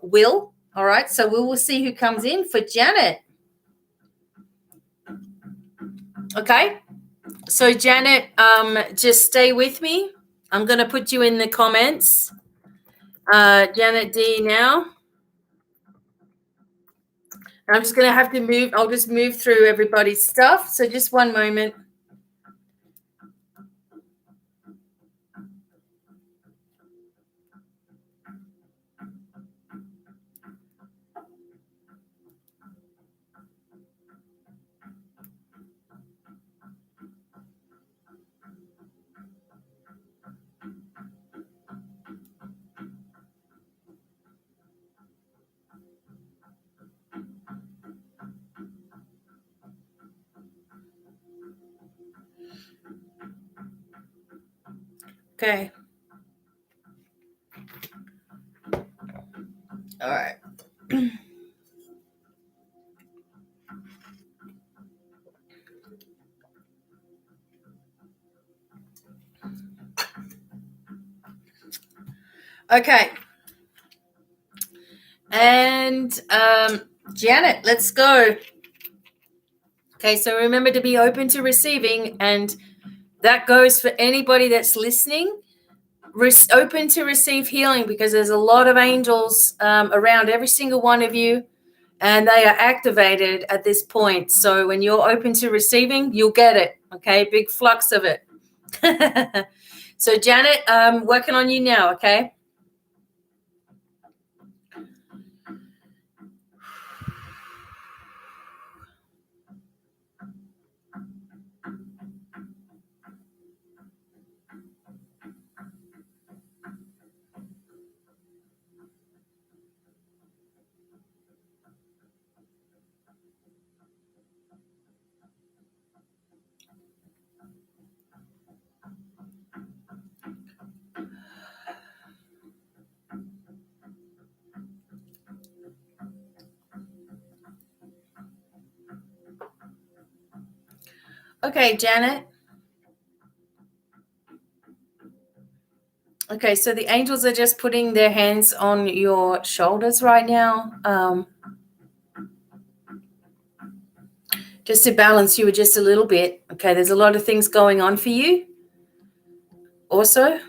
will. All right, so we will see who comes in for Janet. Okay, so Janet, just stay with me. I'm going to put you in the comments. Janet D now. I'm just going to have to move. I'll just move through everybody's stuff. So just one moment. Okay. All right. Okay. And Janet, let's go. Okay, so remember to be open to receiving, and that goes for anybody that's listening. Open to receive healing, because there's a lot of angels around every single one of you, and they are activated at this point. So when you're open to receiving, you'll get it. Okay, big flux of it. So Janet, working on you now. Okay. Okay, Janet. Okay, so the angels are just putting their hands on your shoulders right now, just to balance you just a little bit. Okay, there's a lot of things going on for you also.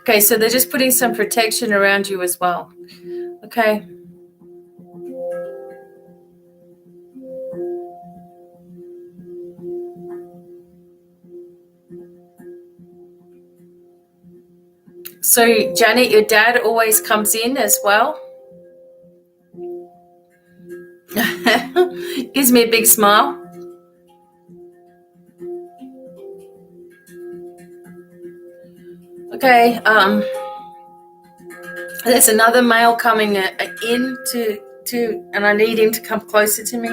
Okay, so they're just putting some protection around you as well. Okay. So, Janet, your dad always comes in as well. Gives me a big smile. Okay, there's another male coming in to, and I need him to come closer to me.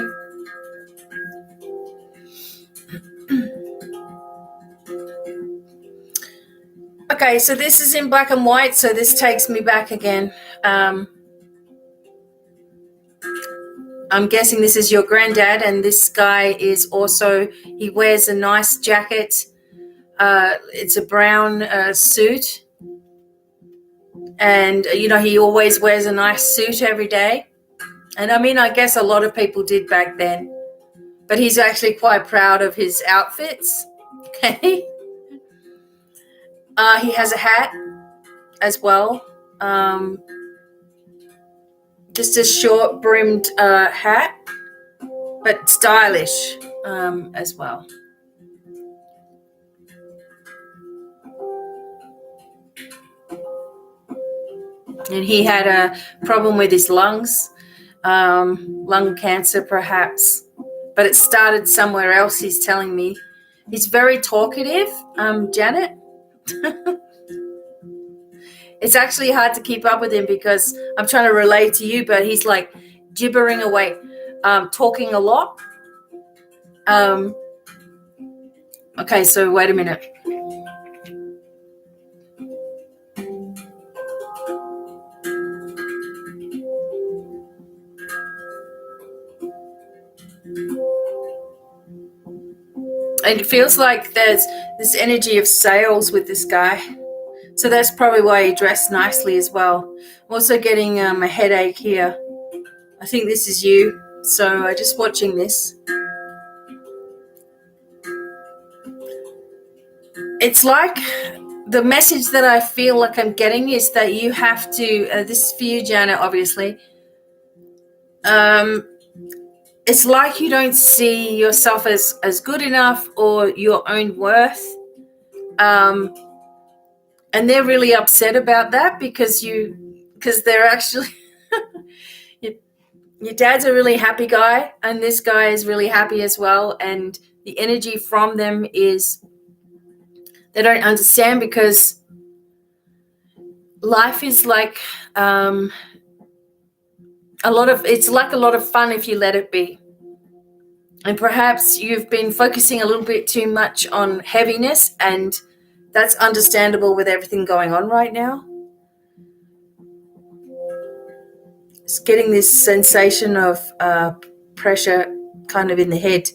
Okay, so this is in black and white, so this takes me back again. I'm guessing this is your granddad, and this guy is also, he wears a nice jacket. It's a brown suit. And, you know, he always wears a nice suit every day. And I mean, I guess a lot of people did back then. But he's actually quite proud of his outfits. Okay. He has a hat as well. Just a short brimmed hat, but stylish as well. And he had a problem with his lungs, lung cancer perhaps, but it started somewhere else, he's telling me. He's very talkative, Janet. It's actually hard to keep up with him because I'm trying to relate to you, but he's like gibbering away, talking a lot. Okay, so wait a minute. It feels like there's this energy of sales with this guy. So that's probably why he dressed nicely as well. I'm also getting a headache here. I think this is you. So I'm just watching this. It's like the message that I feel like I'm getting is that you have to, this is for you, Janet, obviously. It's like you don't see yourself as good enough or your own worth. And they're really upset about that because they're actually, your dad's a really happy guy and this guy is really happy as well. And the energy from them is they don't understand because life is like it's like a lot of fun if you let it be. And perhaps you've been focusing a little bit too much on heaviness, and that's understandable with everything going on right now. It's getting this sensation of pressure kind of in the head.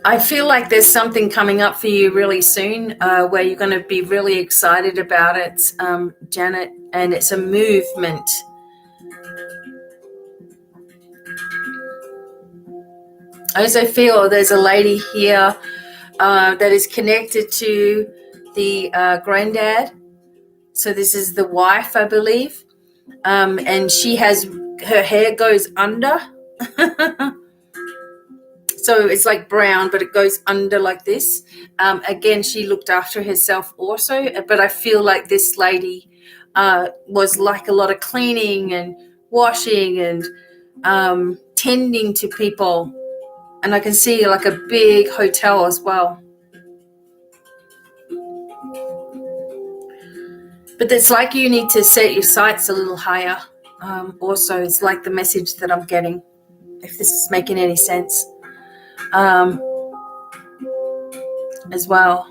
I feel like there's something coming up for you really soon where you're going to be really excited about it, Janet, and it's a movement. I also feel there's a lady here that is connected to the granddad. So this is the wife, I believe, and her hair goes under. So it's like brown, but it goes under like this. Again, she looked after herself also, but I feel like this lady was like a lot of cleaning and washing and tending to people. And I can see like a big hotel as well. But it's like you need to set your sights a little higher. Also, it's like the message that I'm getting, if this is making any sense. As well.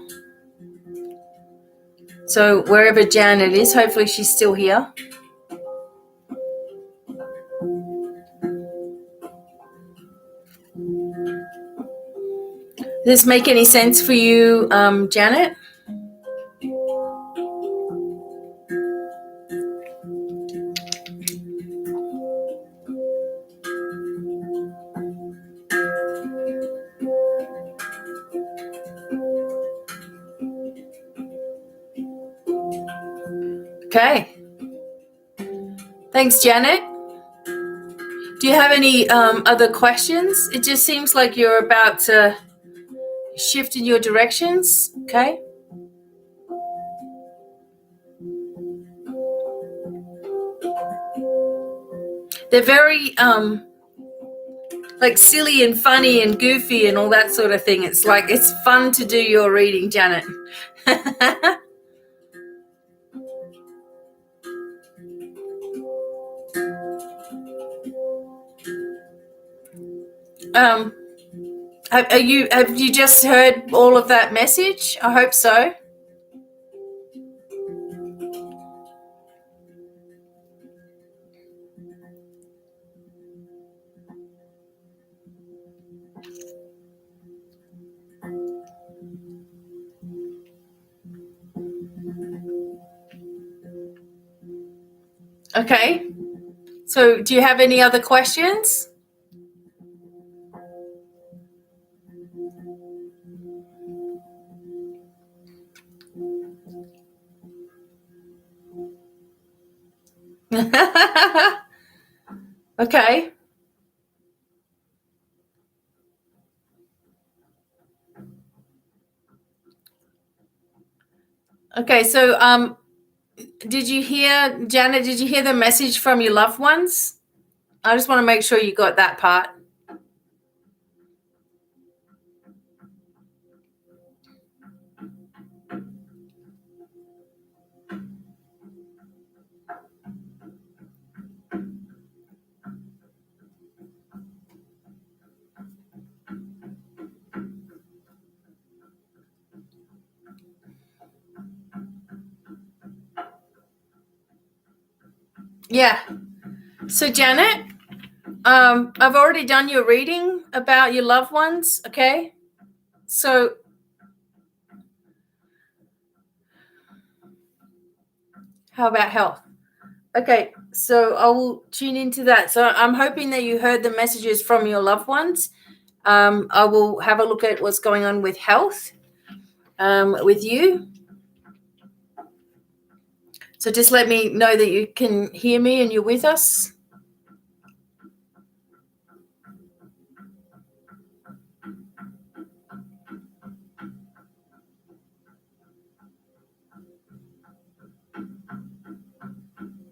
So wherever Janet is, hopefully she's still here. Does this make any sense for you, Janet? Okay. Thanks, Janet. Do you have any other questions? It just seems like you're about to shift in your directions. Okay. They're very like silly and funny and goofy and all that sort of thing. It's like it's fun to do your reading, Janet. Have you just heard all of that message? I hope so. Okay. So do you have any other questions? Okay. Okay, so did you hear, Janet, did you hear the message from your loved ones? I just want to make sure you got that part. Yeah. So Janet, I've already done your reading about your loved ones, okay? So how about health? Okay, so I will tune into that. So I'm hoping that you heard the messages from your loved ones. I will have a look at what's going on with health with you. So just let me know that you can hear me and you're with us.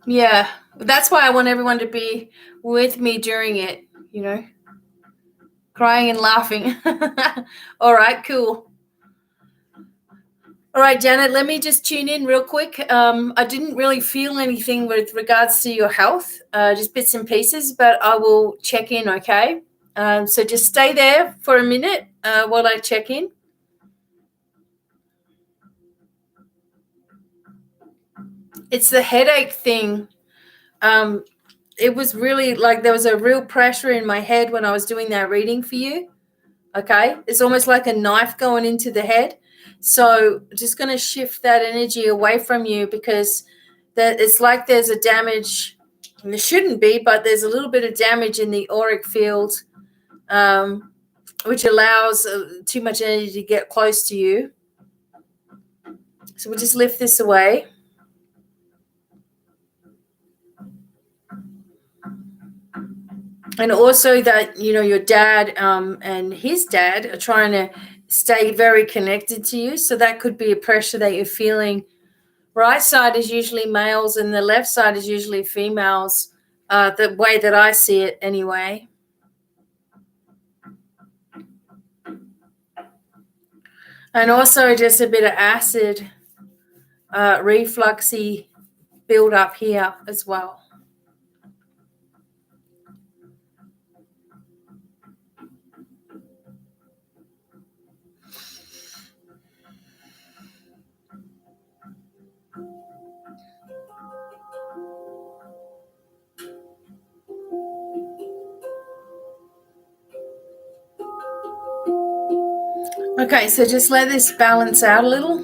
Yeah, that's why I want everyone to be with me during it, crying and laughing. All right, cool. All right, Janet, let me just tune in real quick. I didn't really feel anything with regards to your health, just bits and pieces, but I will check in, okay? So just stay there for a minute while I check in. It's the headache thing. It was really like there was a real pressure in my head when I was doing that reading for you. Okay, it's almost like a knife going into the head. So just going to shift that energy away from you because that it's like there's a damage, and there shouldn't be, but there's a little bit of damage in the auric field, which allows too much energy to get close to you. So we'll just lift this away. And also that, your dad and his dad are trying to stay very connected to you. So that could be a pressure that you're feeling. Right side is usually males and the left side is usually females, the way that I see it anyway. And also just a bit of acid refluxy build up here as well. Okay, so just let this balance out a little.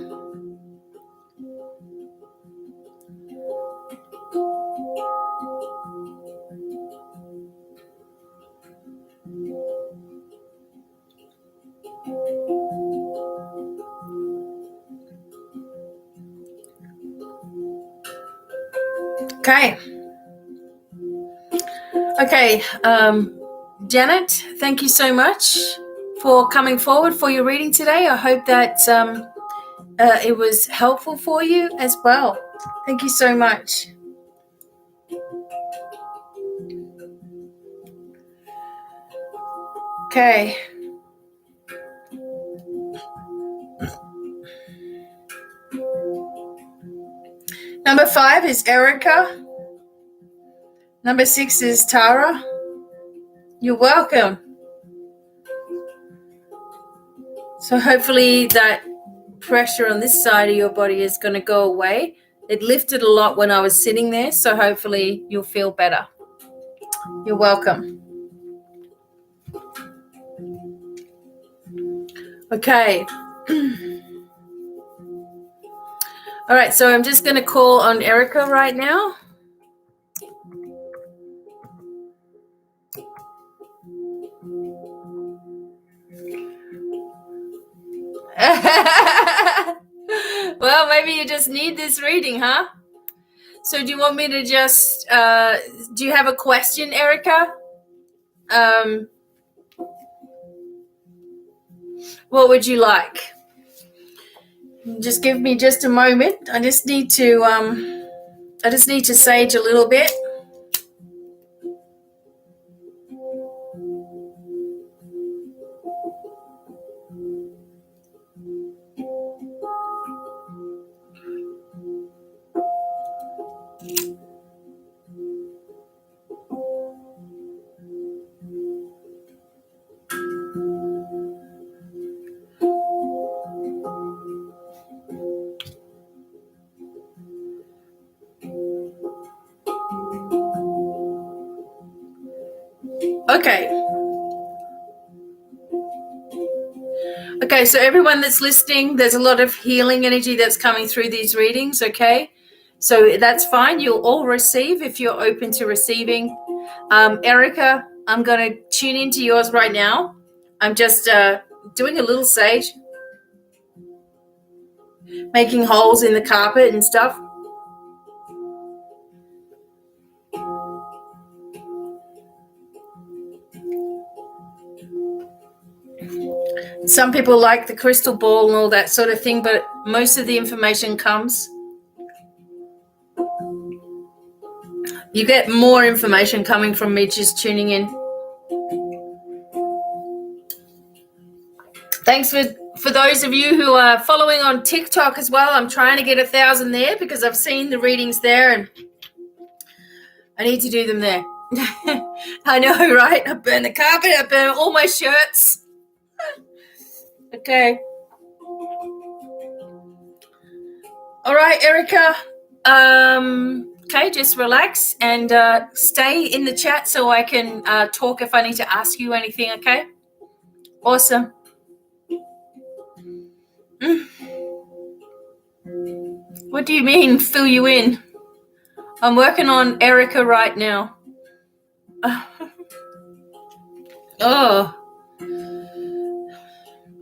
Okay. Okay, Janet, thank you so much for coming forward for your reading today. I hope that it was helpful for you as well. Thank you so much. Okay. Number 5 is Erica. Number 6 is Tara. You're welcome. So hopefully that pressure on this side of your body is going to go away. It lifted a lot when I was sitting there, so hopefully you'll feel better. You're welcome. Okay. All right, so I'm just going to call on Erica right now. Well, maybe you just need this reading, huh? So do you want me to just, do you have a question, Erica? What would you like? Just give me just a moment. I just need to sage a little bit. Okay, so everyone that's listening, there's a lot of healing energy that's coming through these readings, okay? So that's fine. You'll all receive if you're open to receiving. Erica, I'm going to tune into yours right now. I'm just doing a little sage, making holes in the carpet and stuff. Some people like the crystal ball and all that sort of thing, but most of the information comes. You get more information coming from me just tuning in. Thanks for those of you who are following on TikTok as well. I'm trying to get 1,000 there because I've seen the readings there and I need to do them there. I know, right? I burn the carpet. I burn all my shirts. Okay. All right, Erica. Okay, just relax and stay in the chat so I can talk if I need to ask you anything, okay? Awesome. What do you mean, fill you in? I'm working on Erica right now. Oh.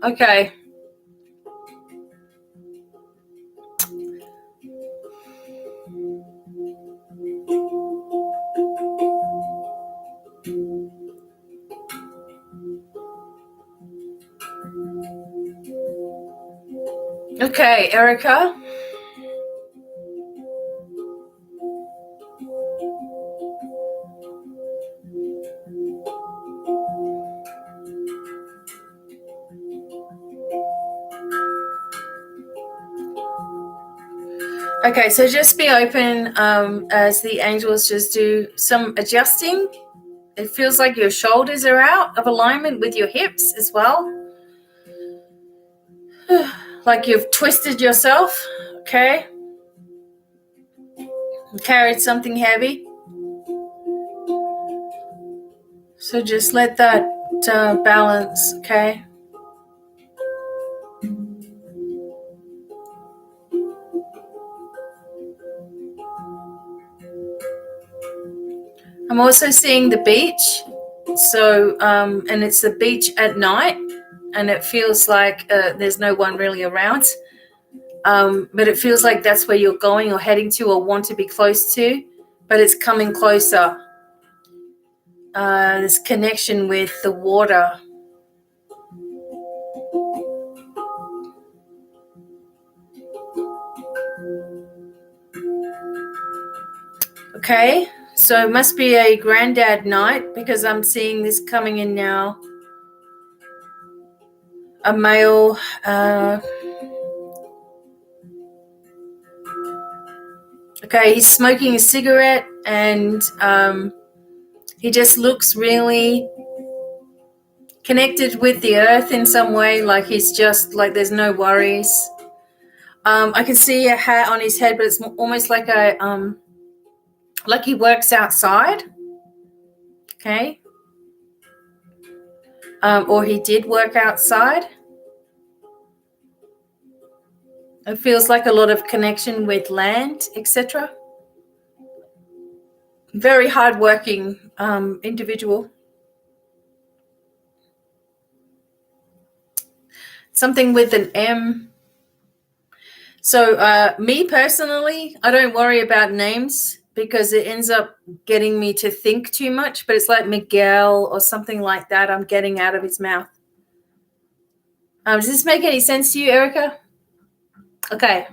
Okay. Okay, Erica. Okay, so just be open as the angels just do some adjusting. It feels like your shoulders are out of alignment with your hips as well. Like you've twisted yourself, okay? You carried something heavy. So just let that balance, okay? I'm also seeing the beach. So, and it's the beach at night. And it feels like there's no one really around. But it feels like that's where you're going or heading to or want to be close to. But it's coming closer. this connection with the water. Okay, so it must be a granddad night because I'm seeing this coming in now. A male, okay, he's smoking a cigarette and he just looks really connected with the earth in some way, like he's just like there's no worries. I can see a hat on his head, but it's almost like like he works outside. Okay. Or he did work outside. It feels like a lot of connection with land, etc. Very hardworking individual. Something with an M. So me personally, I don't worry about names because it ends up getting me to think too much, but it's like Miguel or something like that I'm getting out of his mouth. Does this make any sense to you, Erica? Okay.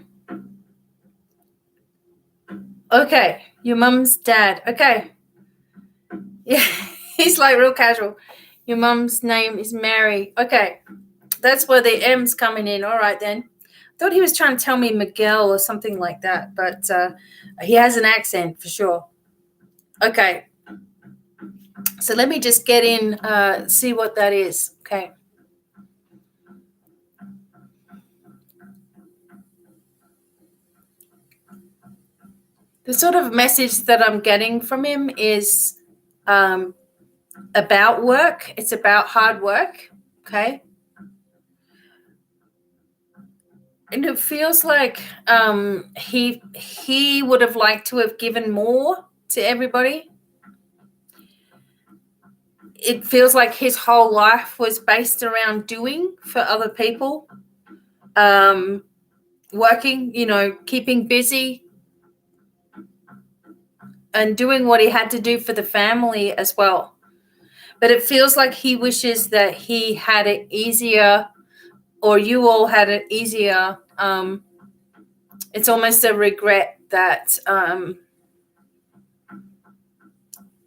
Okay. Your mum's dad. Okay. Yeah. He's like real casual. Your mum's name is Mary. Okay. That's where the M's coming in. All right, then. I thought he was trying to tell me Miguel or something like that, but he has an accent for sure. Okay. So let me just get in, see what that is. Okay. The sort of message that I'm getting from him is about work. It's about hard work. Okay. And it feels like he would have liked to have given more to everybody. It feels like his whole life was based around doing for other people, working, keeping busy and doing what he had to do for the family as well. But it feels like he wishes that he had it easier, or you all had it easier. It's almost a regret that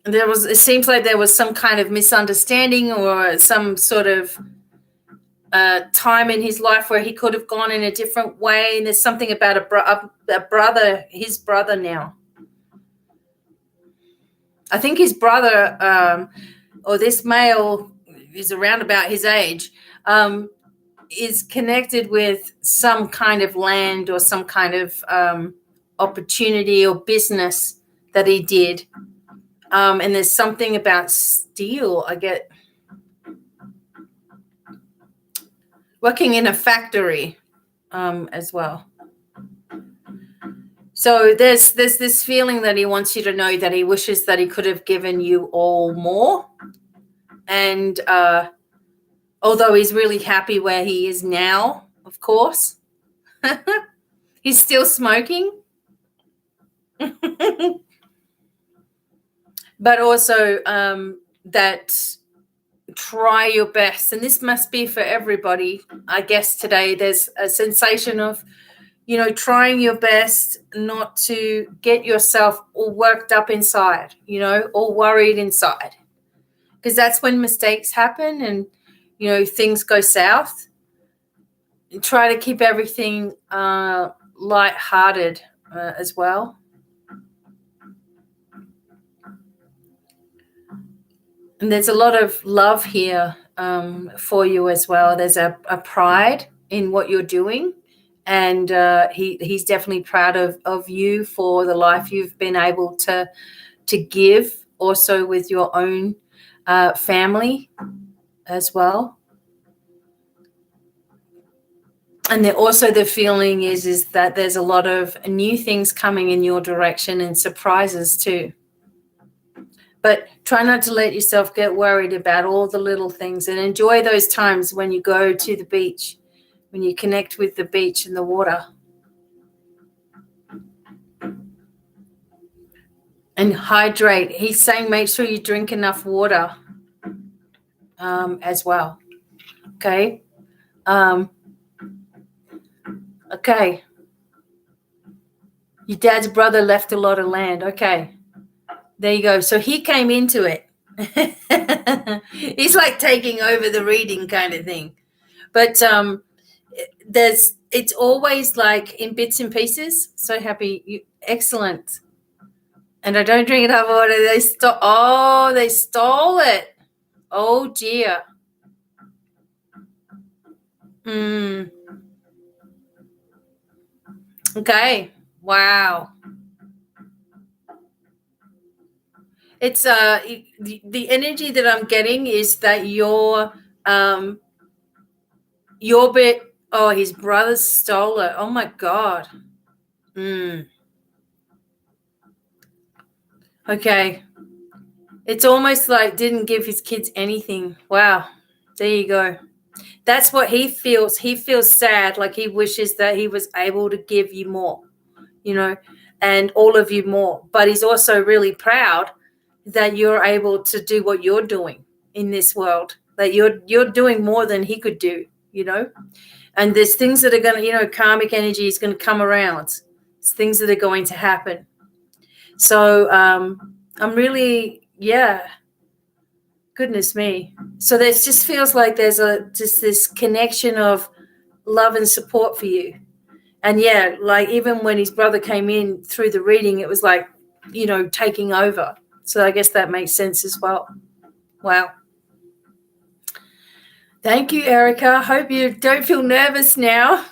it seems like there was some kind of misunderstanding or some sort of time in his life where he could have gone in a different way. And there's something about a brother, his brother now. I think his brother, or this male is around about his age, is connected with some kind of land or some kind of opportunity or business that he did. And there's something about steel, I get, working in a factory as well. So there's this feeling that he wants you to know that he wishes that he could have given you all more. And although he's really happy where he is now, of course, he's still smoking. But also that try your best. And this must be for everybody, I guess, today. There's a sensation of, trying your best not to get yourself all worked up inside, all worried inside. Because that's when mistakes happen and, things go south. And try to keep everything lighthearted as well. And there's a lot of love here for you as well. There's a pride in what you're doing. And he's definitely proud of you for the life you've been able to give, also with your own family as well. And also the feeling is that there's a lot of new things coming in your direction and surprises too. But try not to let yourself get worried about all the little things and enjoy those times when you go to the beach, when you connect with the beach and the water. And hydrate. He's saying make sure you drink enough water as well. Okay. Okay. Your dad's brother left a lot of land. Okay. There you go. So he came into it. He's like taking over the reading kind of thing. But it's always like in bits and pieces. So happy. Excellent. And I don't drink enough water. They stole it. Oh dear. Okay. Wow. It's the energy that I'm getting is that your bit. Oh, his brother stole it. Oh my God. Okay. It's almost like didn't give his kids anything. Wow. There you go. That's what he feels. He feels sad, like he wishes that he was able to give you more, and all of you more. But he's also really proud that you're able to do what you're doing in this world, that you're doing more than he could do, And there's things that are going to, karmic energy is going to come around. It's things that are going to happen. So I'm really, goodness me. So this just feels like there's just this connection of love and support for you. And like even when his brother came in through the reading, it was like, taking over. So I guess that makes sense as well. Wow. Thank you, Erica. Hope you don't feel nervous now.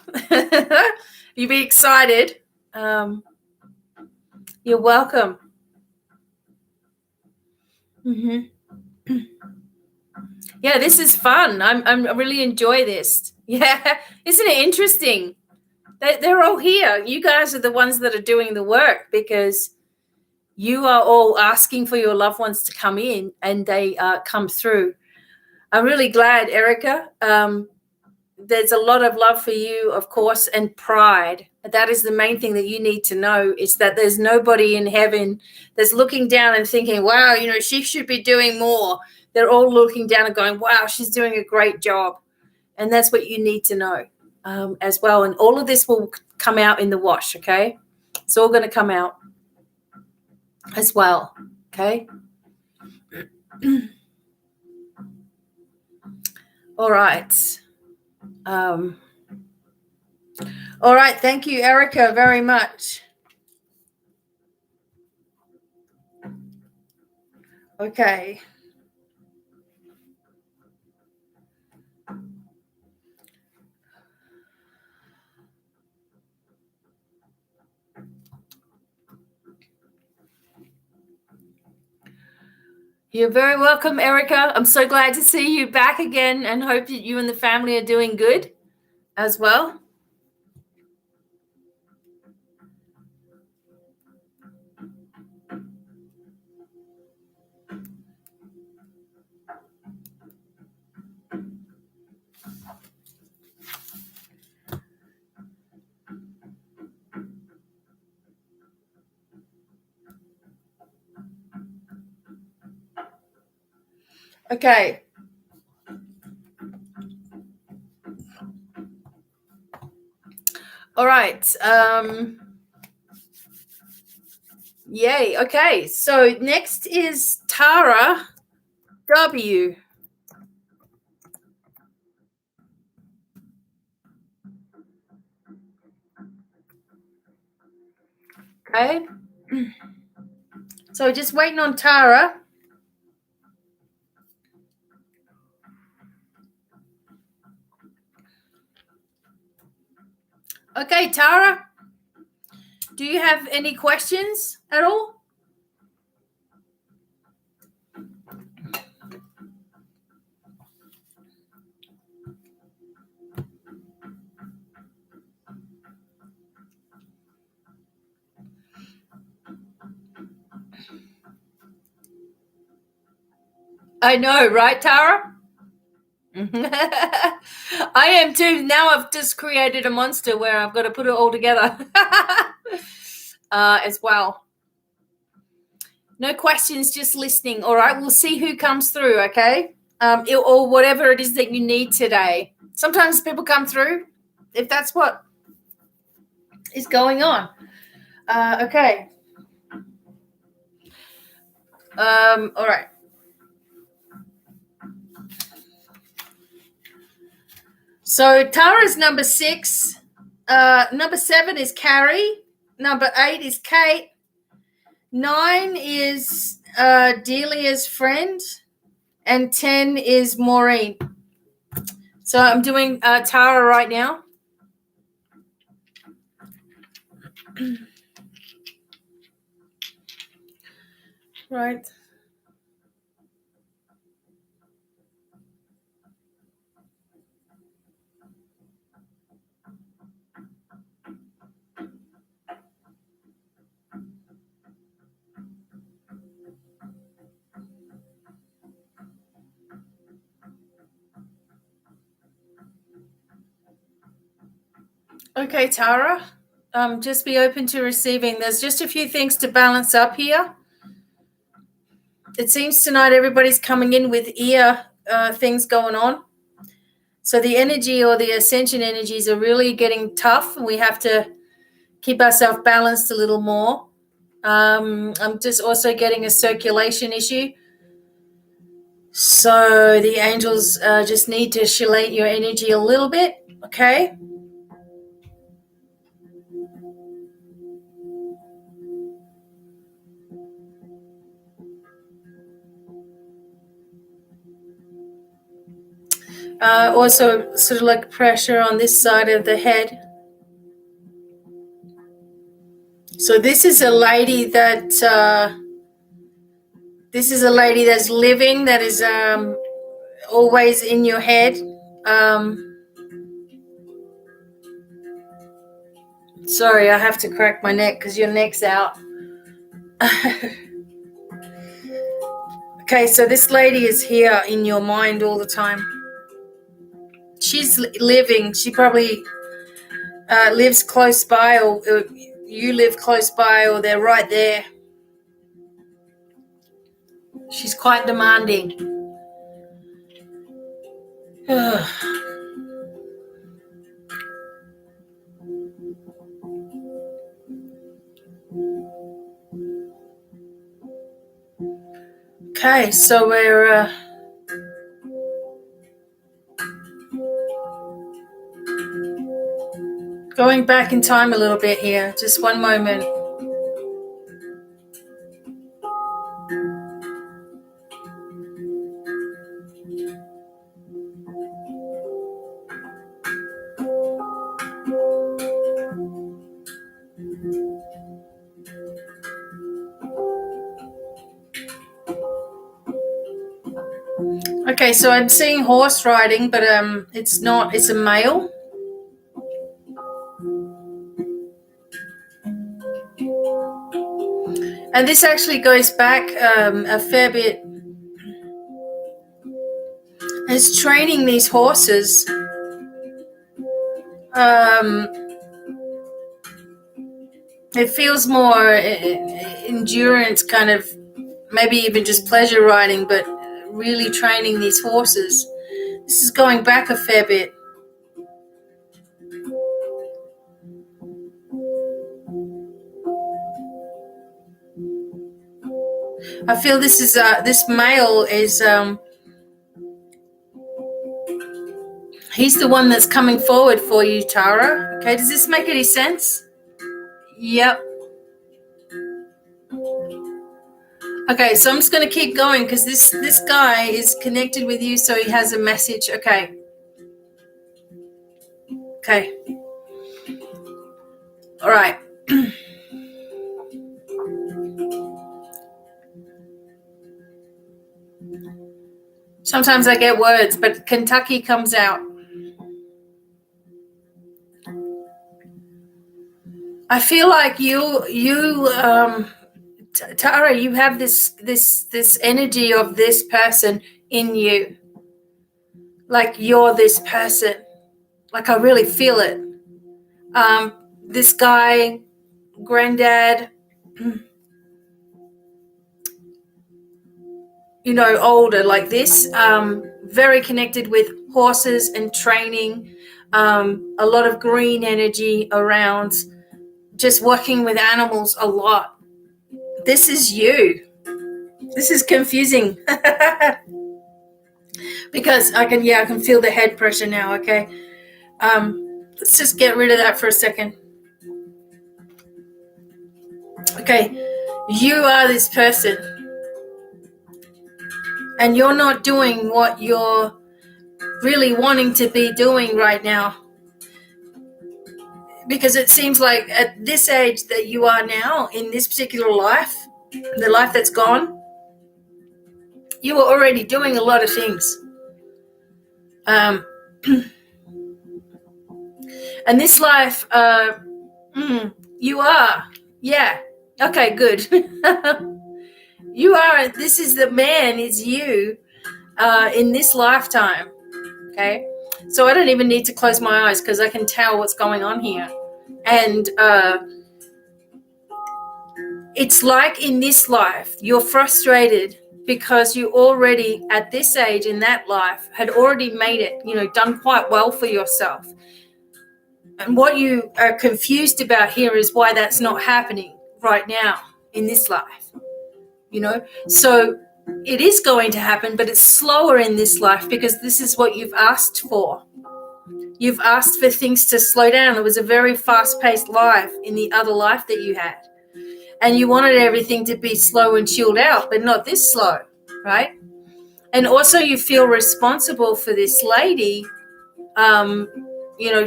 You be excited. You're welcome. Yeah, this is fun. I really enjoy this. Yeah, isn't it interesting? They're all here. You guys are the ones that are doing the work because you are all asking for your loved ones to come in and they come through. I'm really glad, Erica. There's a lot of love for you, of course, and pride. That is the main thing that you need to know is that there's nobody in heaven that's looking down and thinking, wow, she should be doing more. They're all looking down and going, wow, she's doing a great job. And that's what you need to know as well. And all of this will come out in the wash, okay? It's all going to come out as well, okay? All right. All right. Thank you, Erica, very much. Okay. You're very welcome, Erica. I'm so glad to see you back again and hope that you and the family are doing good as well. Okay. All right. Yay. Okay. So next is Tara W. Okay. So just waiting on Tara. Okay, Tara, do you have any questions at all? I know, right, Tara? I am too. Now I've just created a monster where I've got to put it all together as well. No questions, just listening. All right, we'll see who comes through, okay? Or whatever it is that you need today. Sometimes people come through if that's what is going on. Okay. All right. So Tara's number 6. Number 7 is Carrie. Number 8 is Kate. 9 is Delia's friend. And 10 is Maureen. So I'm doing Tara right now. Right. Okay, Tara, just be open to receiving. There's just a few things to balance up here. It seems tonight everybody's coming in with ear things going on. So the energy or the ascension energies are really getting tough, and we have to keep ourselves balanced a little more. I'm just also getting a circulation issue. So the angels just need to chelate your energy a little bit, okay? Also sort of like pressure on this side of the head. So this is a lady that's living, that is always in your head. Sorry, I have to crack my neck because your neck's out. Okay, so this lady is here in your mind all the time. She's living. She probably lives close by, or you live close by, or they're right there. She's quite demanding. Okay, so we're going back in time a little bit here. Just one moment. Okay, so I'm seeing horse riding, but it's not. It's a male. And this actually goes back a fair bit. It's training these horses. It feels more endurance, kind of, maybe even just pleasure riding, but really training these horses. This is going back a fair bit. I feel this is this male is he's the one that's coming forward for you, Tara. Okay, does this make any sense? Yep. Okay, so I'm just going to keep going because this guy is connected with you, so he has a message. Okay. All right. Sometimes I get words, but Kentucky comes out. I feel like you Tara, you have this energy of this person in you. Like you're this person. Like I really feel it. This guy, granddad, older like this, very connected with horses and training, a lot of green energy around, just working with animals a lot. This is you. This is confusing because I can feel the head pressure now. Okay. Let's just get rid of that for a second. Okay. You are this person, and you're not doing what you're really wanting to be doing right now, because it seems like at this age that you are now, in this particular life, the life that's gone, you were already doing a lot of things. And this life, you are, yeah, okay, good. You are, this is the man, is you in this lifetime, okay? So I don't even need to close my eyes because I can tell what's going on here. And it's like in this life, you're frustrated because you already, at this age in that life, had already made it, done quite well for yourself. And what you are confused about here is why that's not happening right now in this life, So it is going to happen, but it's slower in this life because this is what you've asked for. You've asked for things to slow down. It was a very fast-paced life in the other life that you had. And you wanted everything to be slow and chilled out, but not this slow, right? And also you feel responsible for this lady.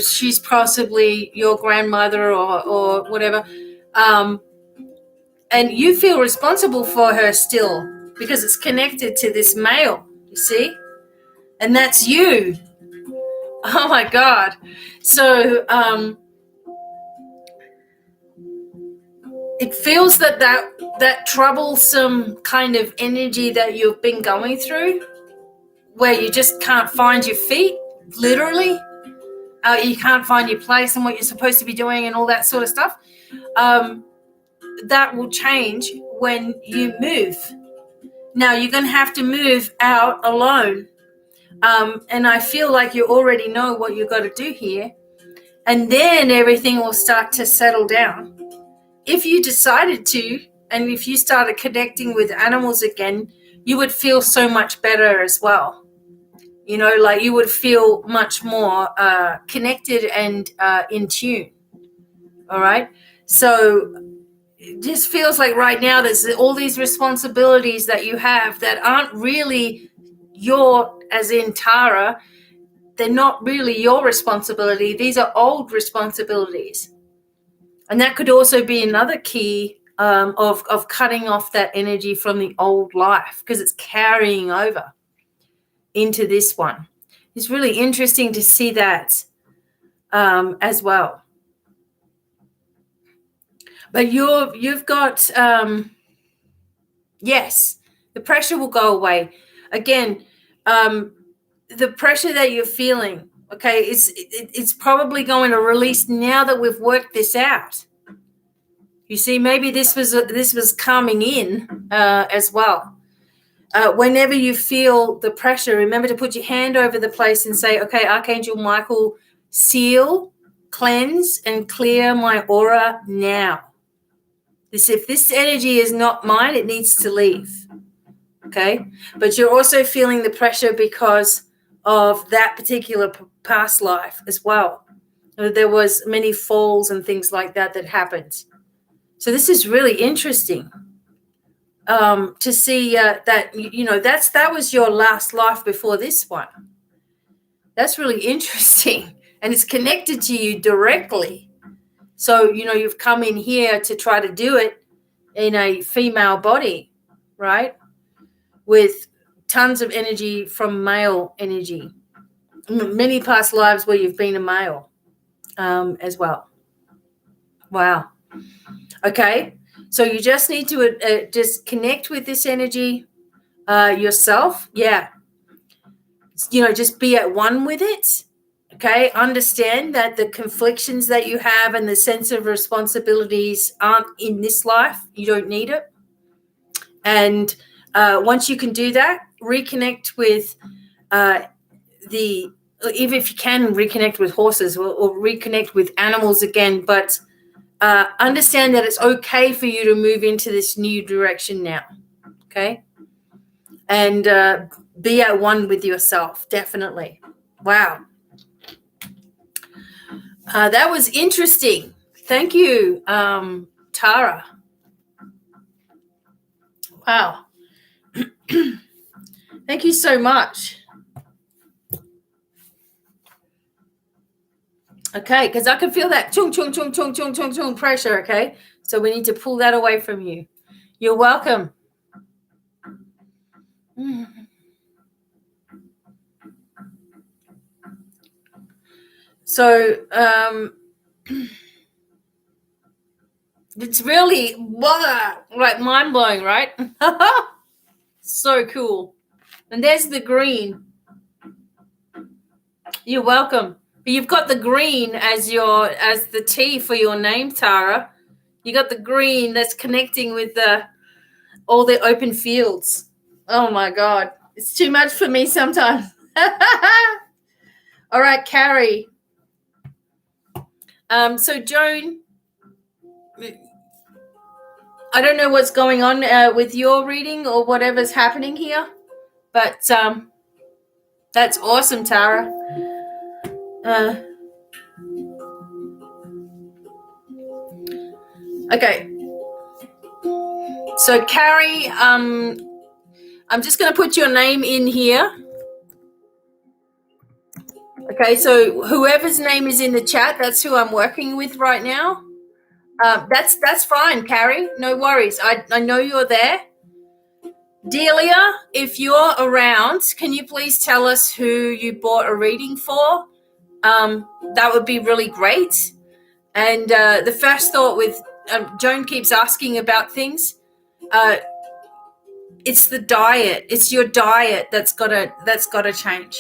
She's possibly your grandmother or whatever. And you feel responsible for her still because it's connected to this male, you see? And that's you. Oh, my God. So it feels that troublesome kind of energy that you've been going through, where you just can't find your feet, literally. You can't find your place and what you're supposed to be doing and all that sort of stuff. That will change when you move. Now, you're going to have to move out alone. And I feel like you already know what you've got to do here. And then everything will start to settle down. If you decided to, and if you started connecting with animals again, you would feel so much better as well. Like you would feel much more connected and in tune. All right. So it just feels like right now there's all these responsibilities that you have that aren't really your, as in Tara, they're not really your responsibility. These are old responsibilities. And that could also be another key of cutting off that energy from the old life, because it's carrying over into this one. It's really interesting to see that as well. But you've got, yes, the pressure will go away. Again, the pressure that you're feeling, okay, it's probably going to release now that we've worked this out. You see, maybe this was coming in as well. Whenever you feel the pressure, remember to put your hand over the place and say, okay, Archangel Michael, seal, cleanse, and clear my aura now. If this energy is not mine, it needs to leave. Okay? But you're also feeling the pressure because of that particular past life as well. There was many falls and things like that happened. So this is really interesting to see that, that was your last life before this one. That's really interesting. And it's connected to you directly. So, you've come in here to try to do it in a female body, right? With tons of energy from male energy. Many past lives where you've been a male as well. Wow. Okay. So you just need to just connect with this energy yourself. Yeah. Just be at one with it. Okay, understand that the conflictions that you have and the sense of responsibilities aren't in this life. You don't need it. And Once you can do that, reconnect with even if you can reconnect with horses or reconnect with animals again, but understand that it's okay for you to move into this new direction now, okay? And be at one with yourself, definitely. Wow. That was interesting. Thank you, Tara. Wow. Thank you so much. Okay, because I can feel that chung, chung, chung, chung, chung, chung, chung pressure, okay? So we need to pull that away from you. You're welcome. So it's really like mind-blowing, right? So cool. And there's the green. You're welcome. But you've got the green as the T for your name, Tara. You got the green that's connecting with all the open fields. Oh my God. It's too much for me sometimes. All right, Carrie. So Joan, I don't know what's going on with your reading or whatever's happening here, but that's awesome, Tara. Okay. So Carrie, I'm just going to put your name in here. Okay, so whoever's name is in the chat, that's who I'm working with right now. That's fine, Carrie. No worries. I know you're there. Delia, if you're around, can you please tell us who you bought a reading for? That would be really great. And the first thought with Joan keeps asking about things. It's the diet. It's your diet that's gotta change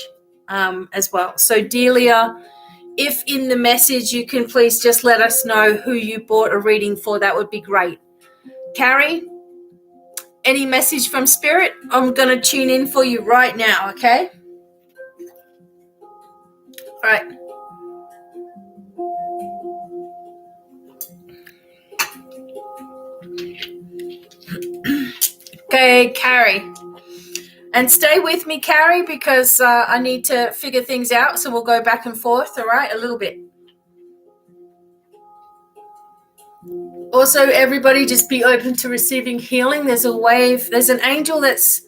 as well. So Delia, if in the message you can please just let us know who you bought a reading for, that would be great. Carrie, any message from Spirit? I'm going to tune in for you right now, okay? All right. Okay, Carrie. And stay with me, Carrie, because I need to figure things out, so we'll go back and forth, all right, a little bit. Also, everybody just be open to receiving healing. There's a wave. There's an angel that's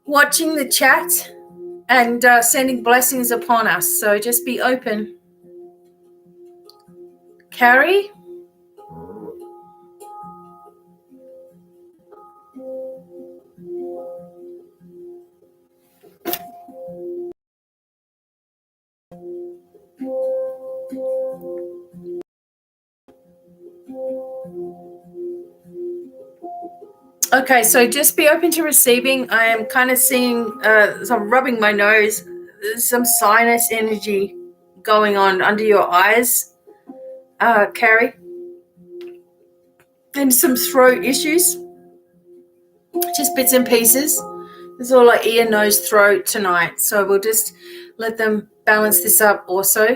watching the chat and sending blessings upon us. So just be open. Carrie? Okay, so just be open to receiving. I am kind of seeing, so I'm rubbing my nose. There's some sinus energy going on under your eyes, Carrie. And some throat issues. Just bits and pieces. It's all like ear, nose, throat tonight. So we'll just let them balance this up also.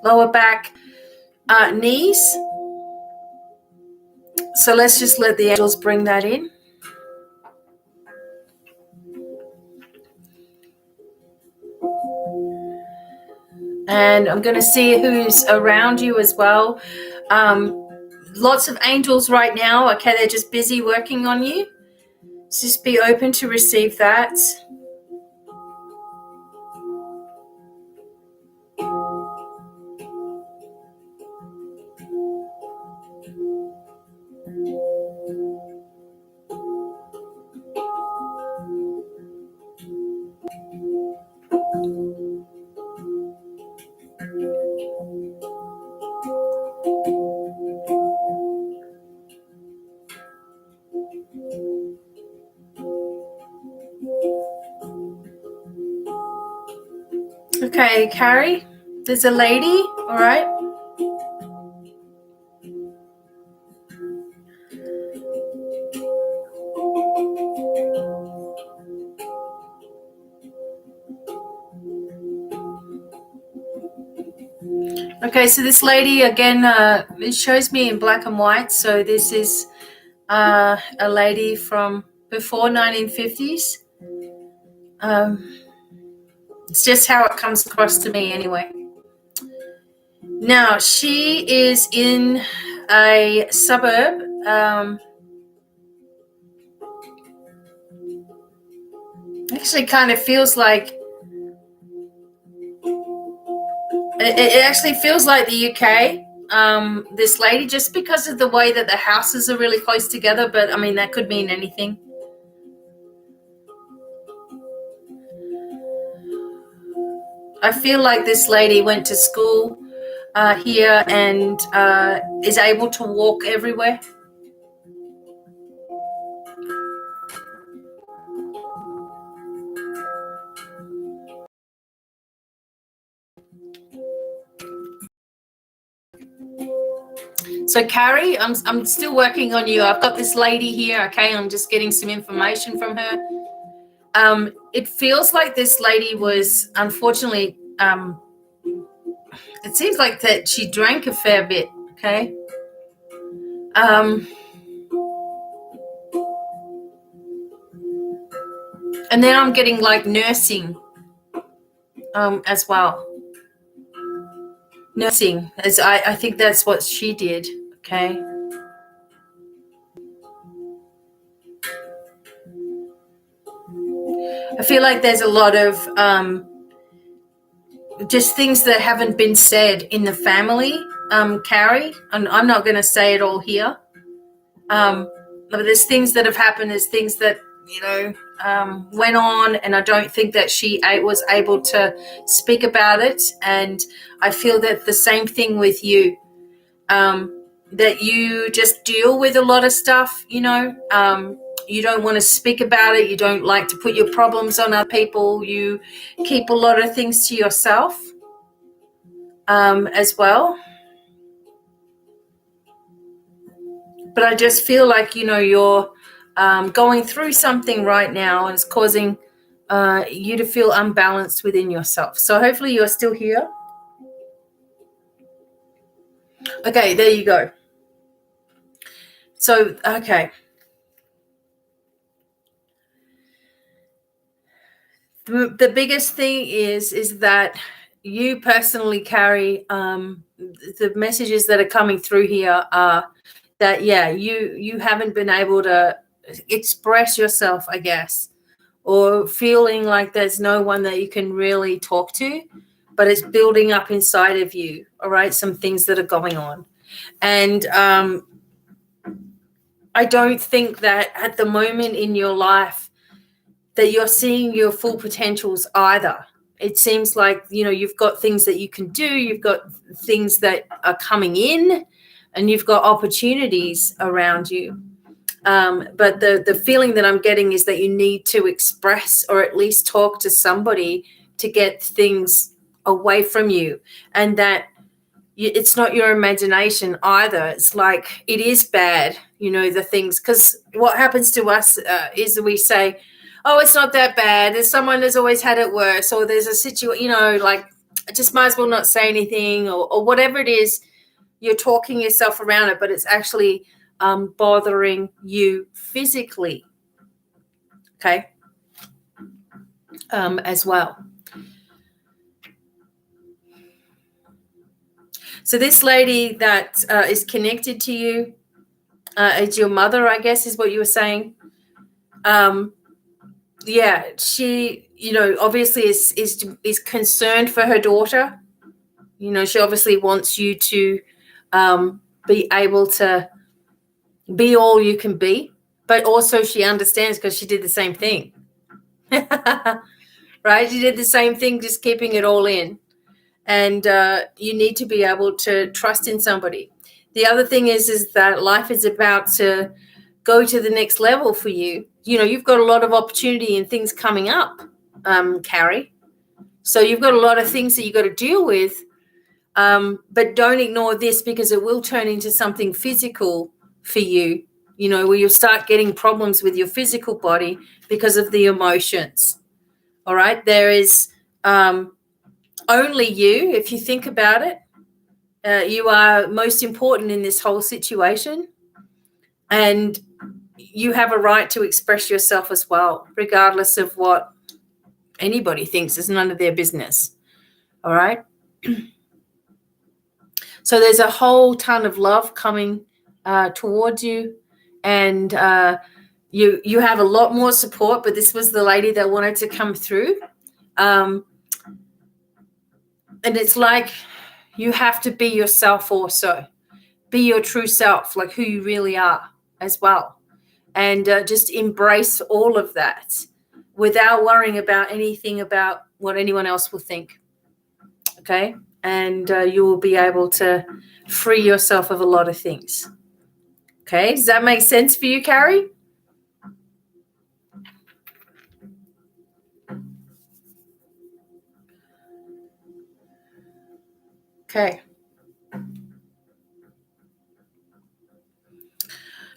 Lower back, knees. So let's just let the angels bring that in. And I'm going to see who's around you as well. Lots of angels right now. Okay, they're just busy working on you. Just be open to receive that. Okay, Carrie, there's a lady, all right? Okay, so this lady, again, it shows me in black and white. So this is a lady from before 1950s. It's just how it comes across to me anyway. Now, she is in a suburb. Actually kind of feels like it actually feels like the UK. This lady, just because of the way that the houses are really close together, but I mean that could mean anything. I feel like this lady went to school here and is able to walk everywhere. So Carrie, I'm still working on you. I've got this lady here, okay? I'm just getting some information from her. It feels like this lady was, unfortunately, it seems like that she drank a fair bit, okay? And then I'm getting like nursing as well. Nursing, as I think that's what she did, okay? I feel like there's a lot of just things that haven't been said in the family, Carrie, and I'm not going to say it all here. But there's things that have happened, there's things that, you know, went on, and I don't think that she was able to speak about it. And I feel that the same thing with you, that you just deal with a lot of stuff, you know. You don't want to speak about it. You don't like to put your problems on other people. You keep a lot of things to yourself as well. But I just feel like, you know, you're going through something right now, and it's causing you to feel unbalanced within yourself. So hopefully you're still here. Okay, there you go. So, okay. The biggest thing is that you personally carry the messages that are coming through here are that, yeah, you haven't been able to express yourself, I guess, or feeling like there's no one that you can really talk to, but it's building up inside of you, all right, some things that are going on. And I don't think that at the moment in your life that you're seeing your full potentials either. It seems like, you know, you've got things that you can do, you've got things that are coming in, and you've got opportunities around you. But the feeling that I'm getting is that you need to express, or at least talk to somebody to get things away from you, and that it's not your imagination either. It's like it is bad, you know, the things, because what happens to us is that we say, oh, it's not that bad. There's someone that's always had it worse, or there's a situation, you know, like I just might as well not say anything, or whatever it is. You're talking yourself around it, but it's actually bothering you physically, okay, as well. So this lady that is connected to you is your mother, I guess, is what you were saying. Yeah, she, you know, obviously is concerned for her daughter. You know, she obviously wants you to be able to be all you can be, but also she understands because she did the same thing. Right? She did the same thing, just keeping it all in. And you need to be able to trust in somebody. The other thing is that life is about to go to the next level for you. You know, you've got a lot of opportunity and things coming up, Carrie. So you've got a lot of things that you've got to deal with, but don't ignore this, because it will turn into something physical for you, you know, where you'll start getting problems with your physical body because of the emotions. All right? There is only you, if you think about it. You are most important in this whole situation, and you have a right to express yourself as well, regardless of what anybody thinks. It's none of their business. All right. So there's a whole ton of love coming towards you, and you have a lot more support. But this was the lady that wanted to come through, and it's like you have to be yourself also. Be your true self, like who you really are as well. And just embrace all of that without worrying about anything about what anyone else will think. Okay? And you will be able to free yourself of a lot of things. Okay? Does that make sense for you, Carrie? Okay.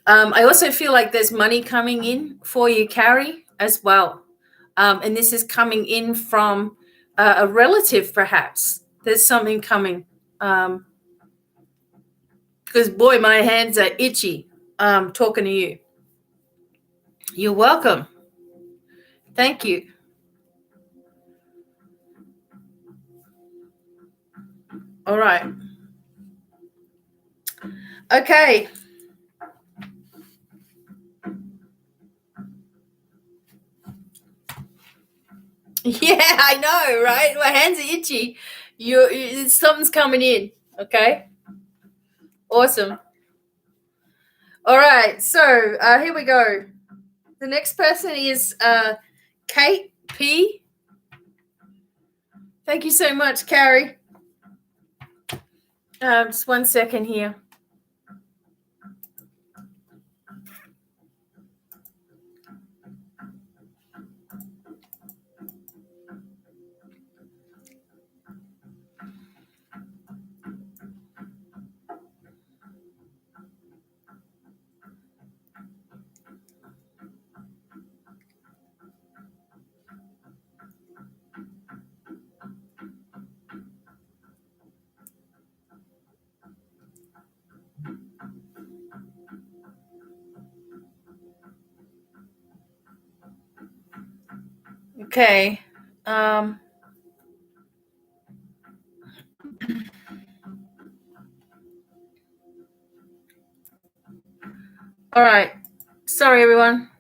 I also feel like there's money coming in for you, Carrie, as well. And this is coming in from a relative, perhaps. There's something coming. Because, boy, my hands are itchy talking to you. You're welcome. Thank you. All right. Okay. Yeah, I know, right? My hands are itchy. Something's coming in. Okay. Awesome. All right. So here we go. The next person is Kate P. Thank you so much, Carrie. Just 1 second here. Okay. All right. Sorry, everyone.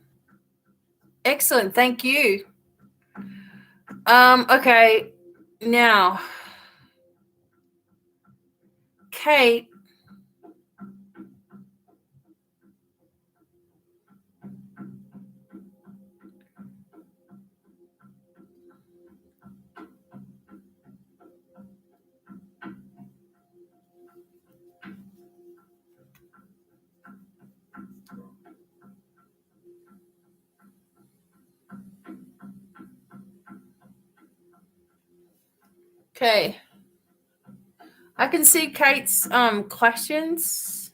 Excellent. Thank you. Okay. Now, Kate. Okay. I can see Kate's questions.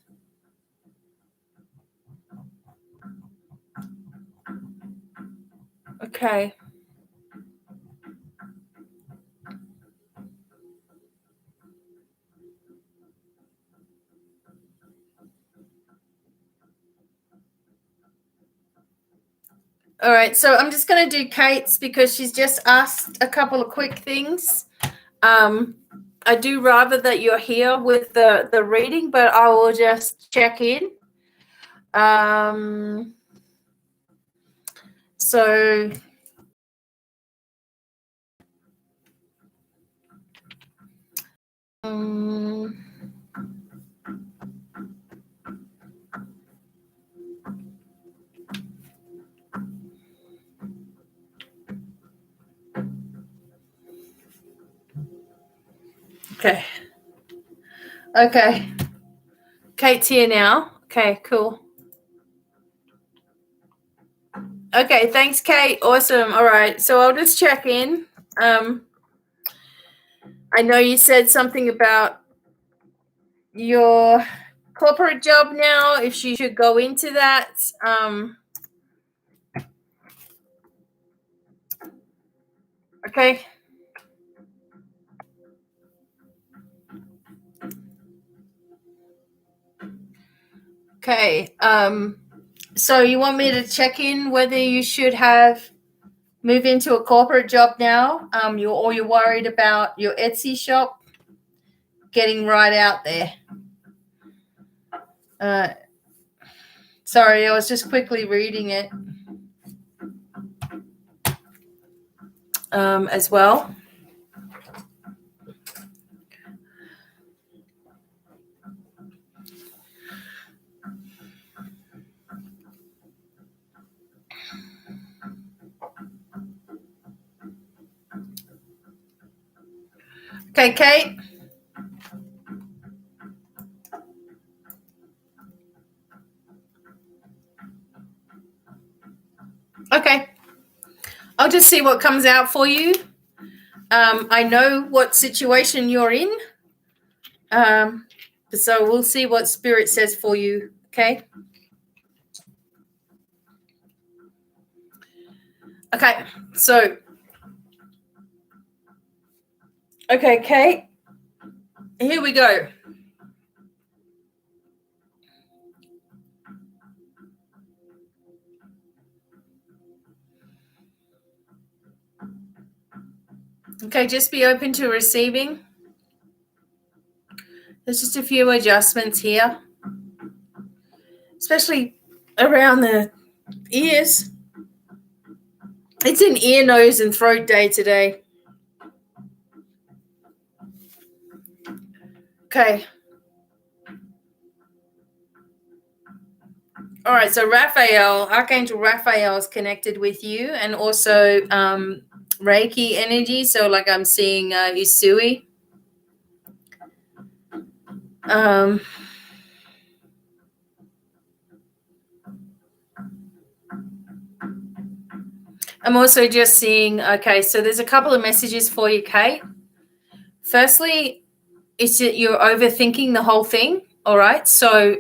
Okay. All right. So I'm just going to do Kate's because she's just asked a couple of quick things. I do rather that you're here with the reading, but I will just check in. So okay. Okay. Kate's here now. Okay, cool. Okay, thanks, Kate. Awesome. All right. So I'll just check in. I know you said something about your corporate job now, if she should go into that. Okay. Okay. So you want me to check in whether you should move into a corporate job now? You're worried about your Etsy shop getting right out there. Sorry, I was just quickly reading it as well. Okay, Kate. Okay. I'll just see what comes out for you. I know what situation you're in. So we'll see what Spirit says for you. Okay. Okay. So, okay, Kate. Here we go. Okay, just be open to receiving. There's just a few adjustments here, especially around the ears. It's an ear, nose, and throat day today. Okay. All right, so Raphael, Archangel Raphael is connected with you, and also Reiki energy. So like I'm seeing Usui. I'm also just seeing, okay, so there's a couple of messages for you, Kate. Firstly, it's that you're overthinking the whole thing, all right? So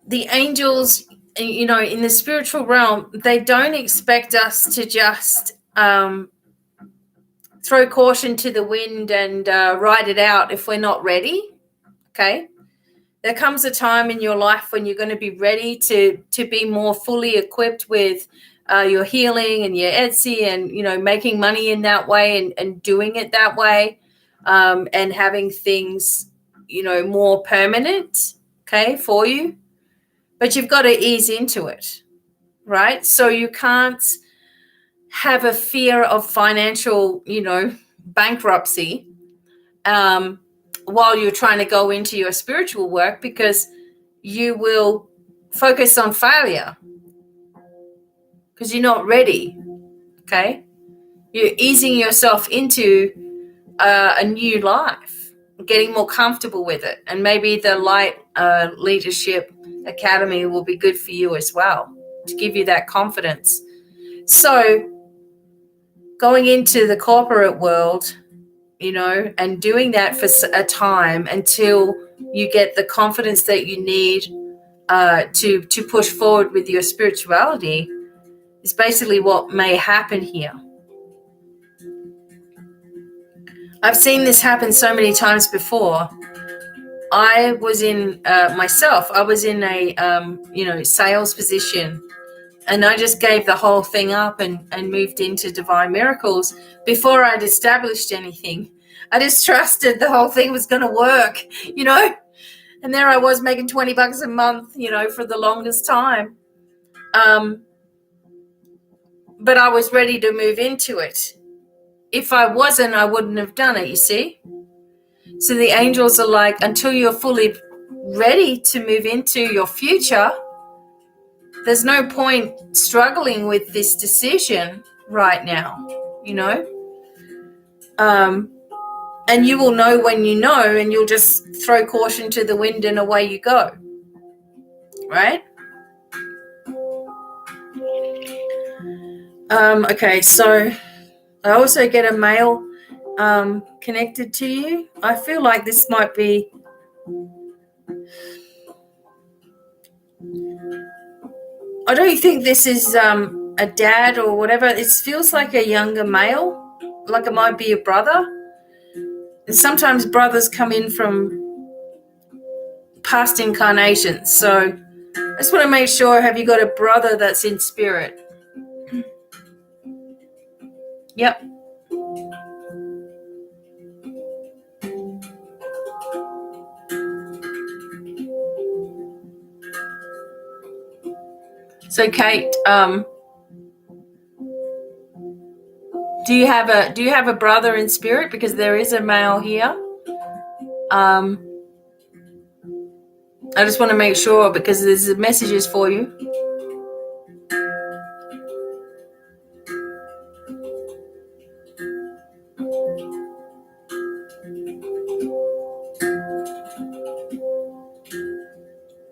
the angels, you know, in the spiritual realm, they don't expect us to just throw caution to the wind and ride it out if we're not ready, okay? There comes a time in your life when you're going to be ready to be more fully equipped with your healing and your Etsy and, you know, making money in that way and doing it that way and having things, you know, more permanent, okay, for you. But you've got to ease into it, right? So you can't have a fear of financial, you know, bankruptcy while you're trying to go into your spiritual work, because you will focus on failure because you're not ready, okay? You're easing yourself into a new life, getting more comfortable with it, and maybe the Light Leadership Academy will be good for you as well to give you that confidence. So going into the corporate world, you know, and doing that for a time until you get the confidence that you need to push forward with your spirituality is basically what may happen here. I've seen this happen so many times before. I was in I was in a you know, sales position, and I just gave the whole thing up and moved into Divine Miracles before I'd established anything. I just trusted the whole thing was going to work, you know, and there I was making $20 a month, you know, for the longest time. But I was ready to move into it. If I wasn't, I wouldn't have done it, you see? So the angels are like, until you're fully ready to move into your future, there's no point struggling with this decision right now, you know? And you will know when you know, and you'll just throw caution to the wind and away you go, right? Okay, so I also get a male connected to you. I feel like this might be... I don't think this is a dad or whatever. It feels like a younger male, like it might be a brother. And sometimes brothers come in from past incarnations. So I just want to make sure, have you got a brother that's in spirit? Yep. So Kate, do you have a brother in spirit? Because there is a male here. I just want to make sure, because there's messages for you.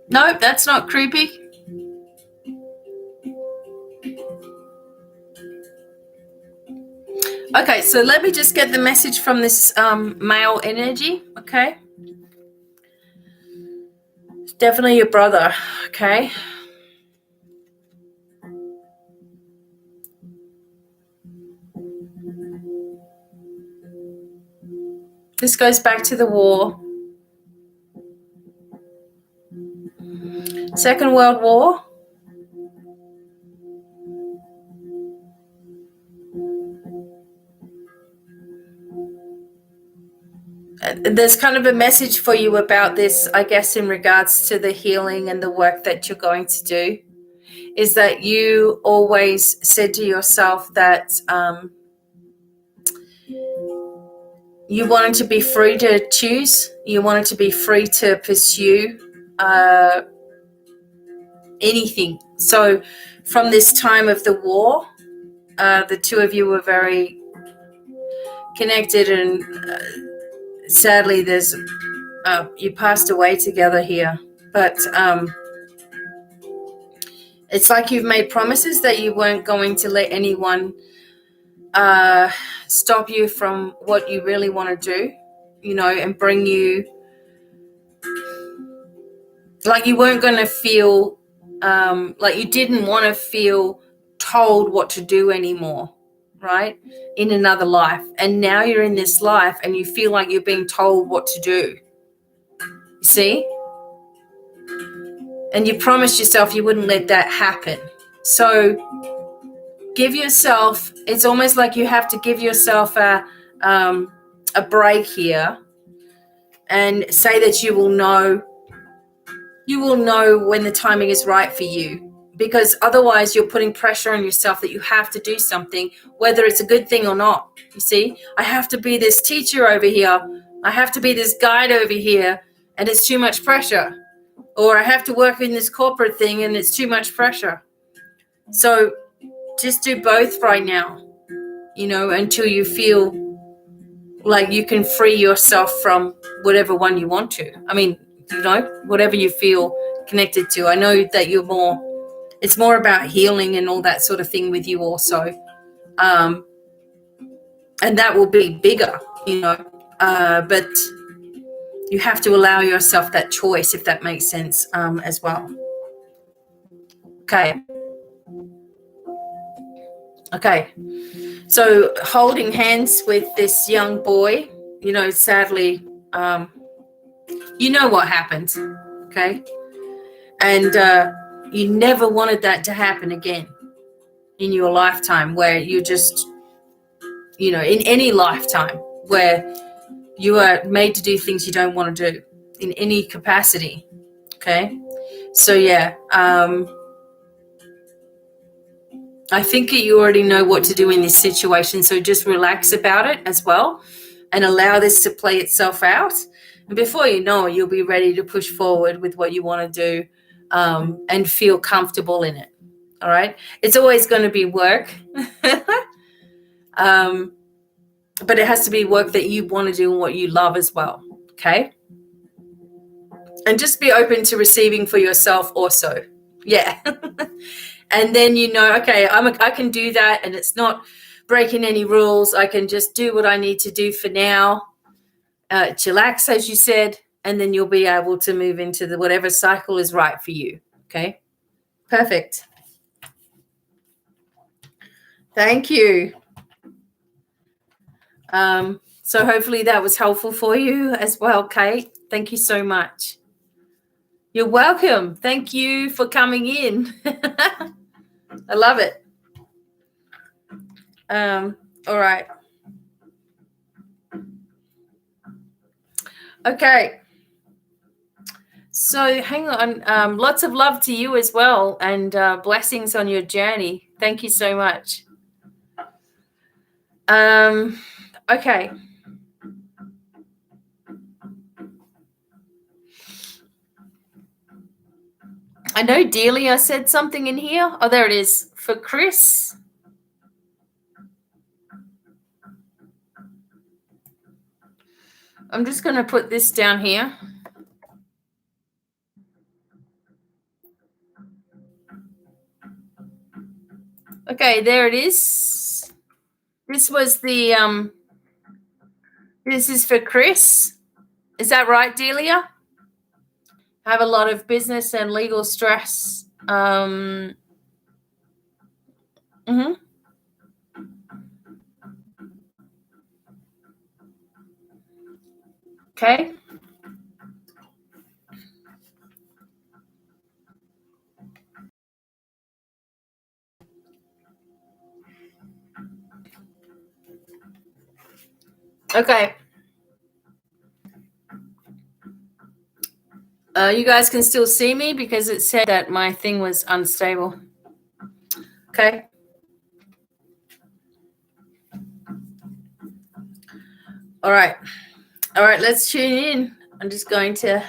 Nope, that's not creepy. Okay, so let me just get the message from this male energy, okay? It's definitely your brother, okay? This goes back to the war. Second World War. There's kind of a message for you about this, I guess, in regards to the healing and the work that you're going to do, is that you always said to yourself that you wanted to be free to choose. You wanted to be free to pursue anything. So from this time of the war, the two of you were very connected, and sadly there's you passed away together here, but it's like you've made promises that you weren't going to let anyone stop you from what you really want to do, you know, and bring you, like you weren't going to feel like you didn't want to feel told what to do anymore, right, in another life. And now you're in this life and you feel like you're being told what to do, you see? And you promised yourself you wouldn't let that happen. So give yourself, it's almost like you have to give yourself a break here and say that you will know when the timing is right for you, because otherwise you're putting pressure on yourself that you have to do something, whether it's a good thing or not. You see, I have to be this teacher over here, I have to be this guide over here, and it's too much pressure. Or I have to work in this corporate thing and it's too much pressure. So just do both right now, you know, until you feel like you can free yourself from whatever one you want to. I mean, you know, whatever you feel connected to. I know that it's more about healing and all that sort of thing with you also. And that will be bigger, you know, but you have to allow yourself that choice, if that makes sense, as well. Okay. So holding hands with this young boy, you know, sadly, you know what happened, okay? And you never wanted that to happen again in your lifetime, where you just, you know, in any lifetime where you are made to do things you don't want to do in any capacity, okay? So, yeah, I think you already know what to do in this situation, so just relax about it as well and allow this to play itself out. And before you know it, you'll be ready to push forward with what you want to do and feel comfortable in it, all right? It's always going to be work, but it has to be work that you want to do and what you love as well, okay? And just be open to receiving for yourself also, yeah. And then you know, okay, I can do that, and it's not breaking any rules. I can just do what I need to do for now, chillax, as you said, and then you'll be able to move into the whatever cycle is right for you, okay? Perfect. Thank you. So hopefully that was helpful for you as well, Kate. Thank you so much. You're welcome. Thank you for coming in. I love it. All right. Okay. So hang on. Lots of love to you as well, and blessings on your journey. Thank you so much. Okay. I know Delia said something in here. Oh, there it is. For Chris. I'm just going to put this down here. Okay, there it is. This was the this is for Chris. Is that right, Delia? Have a lot of business and legal stress. Okay. Okay. You guys can still see me because it said that my thing was unstable. Okay. All right. All right, let's tune in. I'm just going to...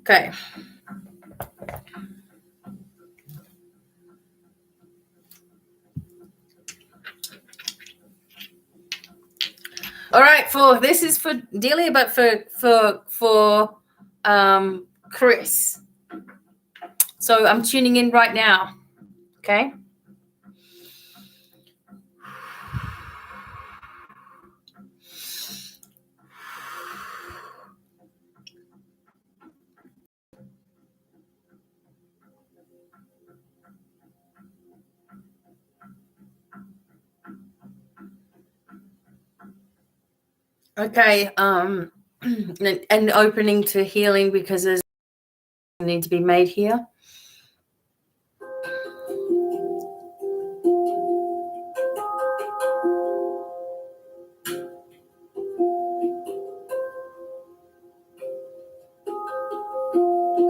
Okay. All right, this is for Delia, but for Chris. So I'm tuning in right now. Okay. Okay. And opening to healing because there's need to be made here.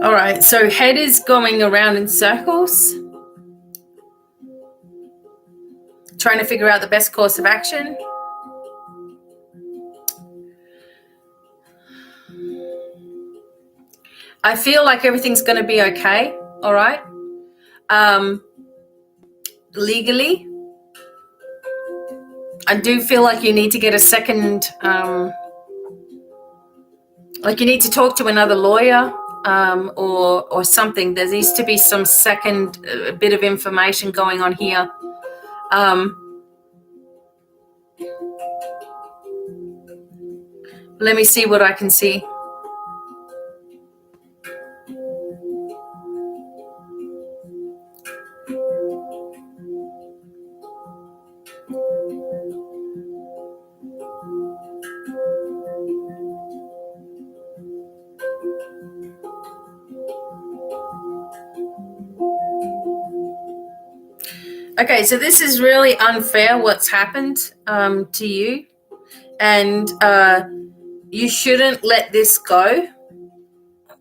All right, so head is going around in circles, trying to figure out the best course of action. I feel like everything's going to be okay, all right? Legally, I do feel like you need to get a second, like you need to talk to another lawyer or something. There needs to be some second bit of information going on here. Let me see what I can see. Okay, so this is really unfair what's happened to you, and you shouldn't let this go.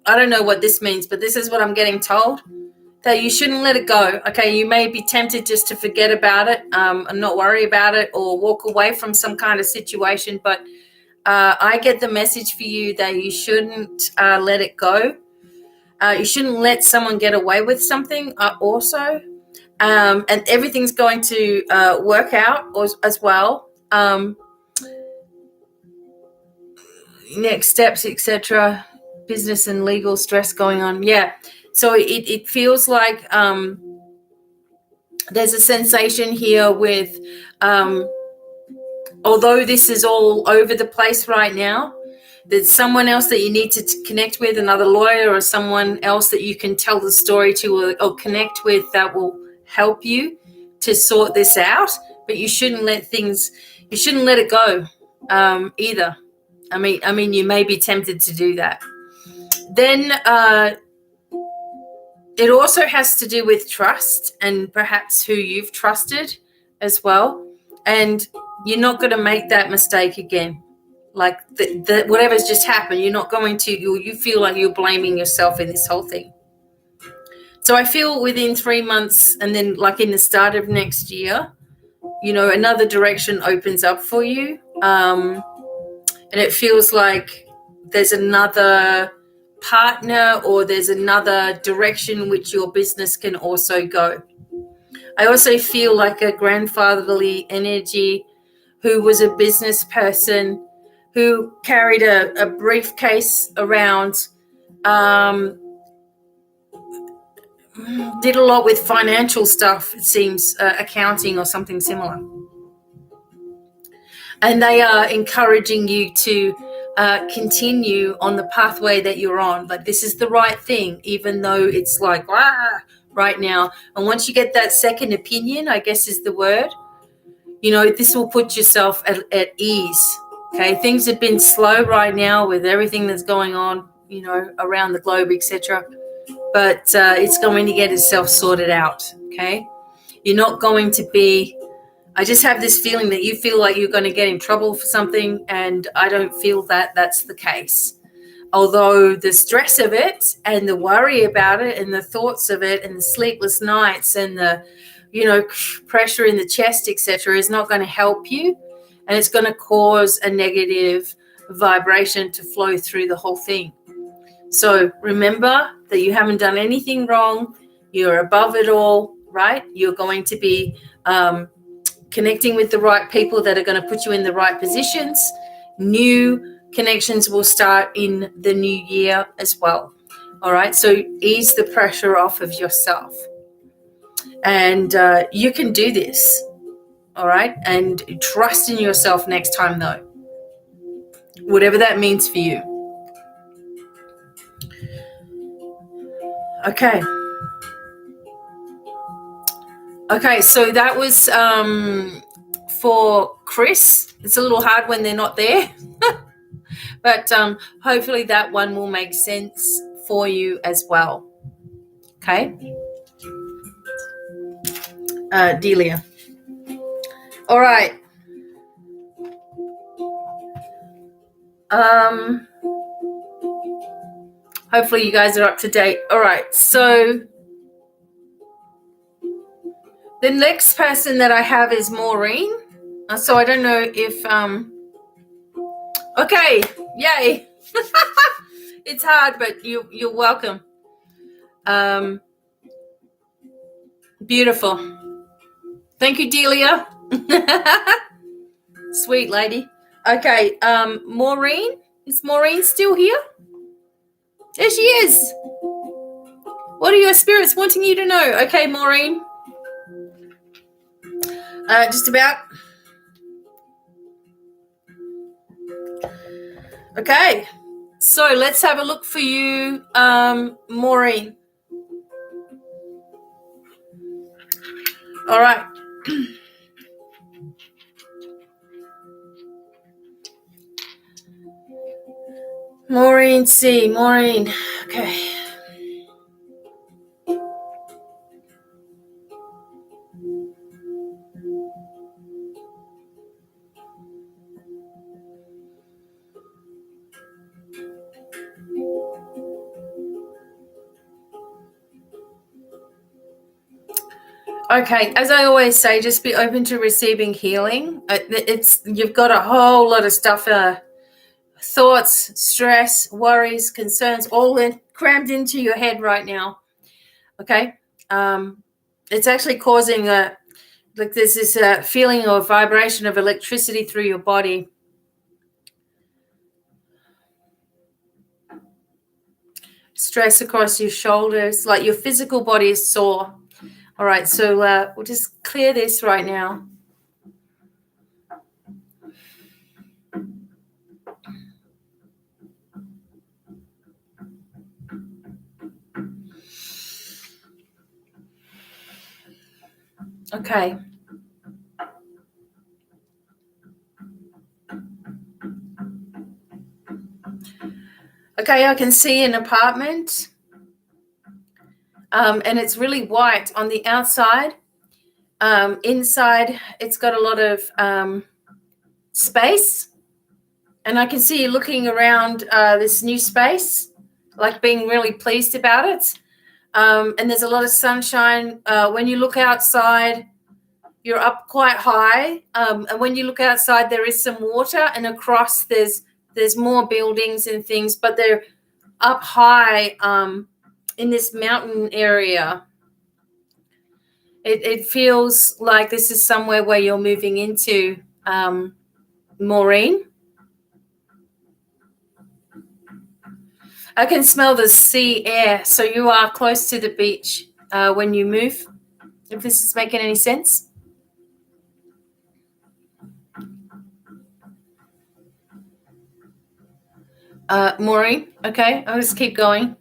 I don't know what this means, but this is what I'm getting told, that you shouldn't let it go. Okay, you may be tempted just to forget about it and not worry about it or walk away from some kind of situation, but I get the message for you that you shouldn't let it go. You shouldn't let someone get away with something also. And everything's going to work out as well. Next steps, etc. Business and legal stress going on. Yeah. So it feels like there's a sensation here with, although this is all over the place right now, there's someone else that you need to connect with, another lawyer or someone else that you can tell the story to or connect with that will help you to sort this out. But you shouldn't let it go either. I mean, you may be tempted to do that. Then it also has to do with trust and perhaps who you've trusted as well. And you're not going to make that mistake again. Like whatever's just happened, you're not going to, you feel like you're blaming yourself in this whole thing. So I feel within 3 months and then like in the start of next year, another direction opens up for you. And it feels like there's another partner or there's another direction which your business can also go. I also feel like a grandfatherly energy who was a business person who carried a briefcase around, did a lot with financial stuff, it seems, accounting or something similar. And they are encouraging you to continue on the pathway that you're on. Like, this is the right thing, even though it's like, right now. And once you get that second opinion, I guess is the word, this will put yourself at ease. Okay, things have been slow right now with everything that's going on, around the globe, etc. But it's going to get itself sorted out, okay? You're not going to be, I just have this feeling that you feel like you're going to get in trouble for something, and I don't feel that that's the case. Although the stress of it and the worry about it and the thoughts of it and the sleepless nights and the, pressure in the chest, etc., is not going to help you. And it's going to cause a negative vibration to flow through the whole thing. So remember that you haven't done anything wrong. You're above it all, right? You're going to be connecting with the right people that are going to put you in the right positions. New connections will start in the new year as well. All right. So ease the pressure off of yourself. And you can do this. All right. And trust in yourself next time, though. Whatever that means for you. Okay. Okay. So that was for Chris. It's a little hard when they're not there. But hopefully that one will make sense for you as well. Okay. Delia. All right. Hopefully you guys are up to date. All right. So the next person that I have is Maureen. So I don't know if okay. Yay. It's hard, but you're welcome. Beautiful. Thank you, Delia. Sweet lady. Okay, Maureen. Is Maureen still here? There she is. What are your spirits wanting you to know? Okay, Maureen. Just about. Okay. So let's have a look for you, Maureen. All right. Maureen C. Maureen. Okay. Okay, as I always say, just be open to receiving healing. You've got a whole lot of stuff, thoughts, stress, worries, concerns, all crammed into your head right now. Okay, it's actually causing there's this feeling or vibration of electricity through your body. Stress across your shoulders, like your physical body is sore. All right, so we'll just clear this right now. Okay. Okay, I can see an apartment. And it's really white on the outside. Inside, it's got a lot of space. And I can see you looking around this new space, like being really pleased about it. And there's a lot of sunshine. When you look outside, you're up quite high. And when you look outside, there is some water, and across there's more buildings and things, but they're up high in this mountain area. It feels like this is somewhere where you're moving into, Maureen. I can smell the sea air, so you are close to the beach when you move, if this is making any sense. Maureen, okay, I'll just keep going.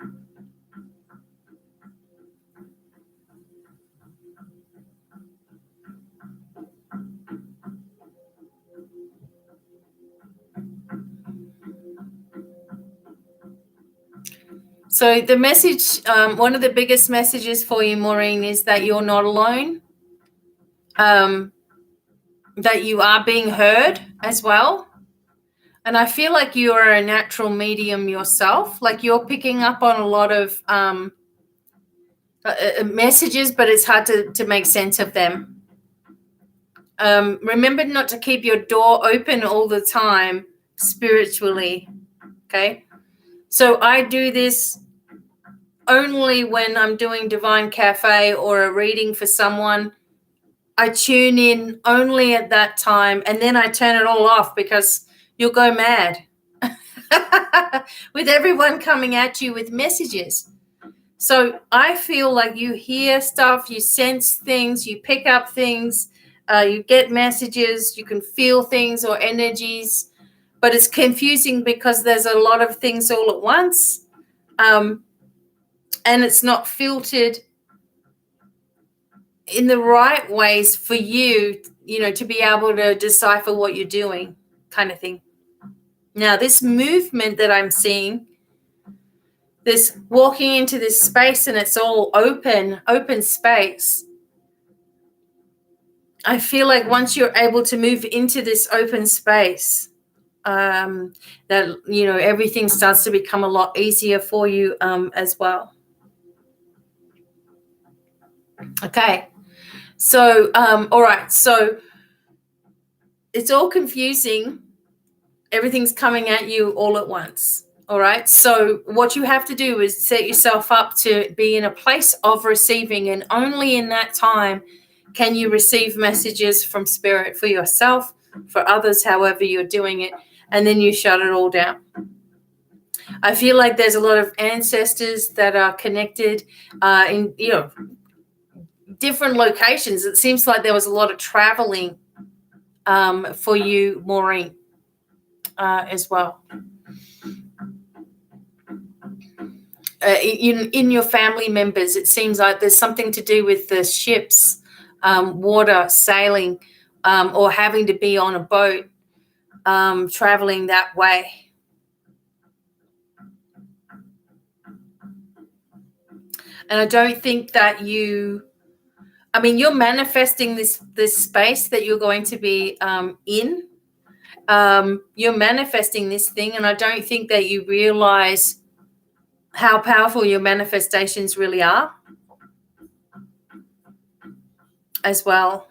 So the message, one of the biggest messages for you, Maureen, is that you're not alone, that you are being heard as well. And I feel like you are a natural medium yourself, like you're picking up on a lot of messages, but it's hard to make sense of them. Remember not to keep your door open all the time spiritually, okay? So I do this only when I'm doing Divine Cafe or a reading for someone. I tune in only at that time, and then I turn it all off because you'll go mad with everyone coming at you with messages. So I feel like you hear stuff, you sense things, you pick up things, you get messages, you can feel things or energies, but it's confusing because there's a lot of things all at once, and it's not filtered in the right ways for you, to be able to decipher what you're doing, kind of thing. Now, this movement that I'm seeing, this walking into this space, and it's all open space. I feel like once you're able to move into this open space, that, everything starts to become a lot easier for you as well. Okay. So, all right. So it's all confusing. Everything's coming at you all at once. All right. So what you have to do is set yourself up to be in a place of receiving, and only in that time can you receive messages from Spirit for yourself, for others, however you're doing it, and then you shut it all down. I feel like there's a lot of ancestors that are connected in, different locations. It seems like there was a lot of traveling for you, Maureen, as well. In your family members, it seems like there's something to do with the ships, water, sailing, or having to be on a boat, traveling that way. And I don't think that you're manifesting this space that you're going to be in. You're manifesting this thing, and I don't think that you realize how powerful your manifestations really are as well.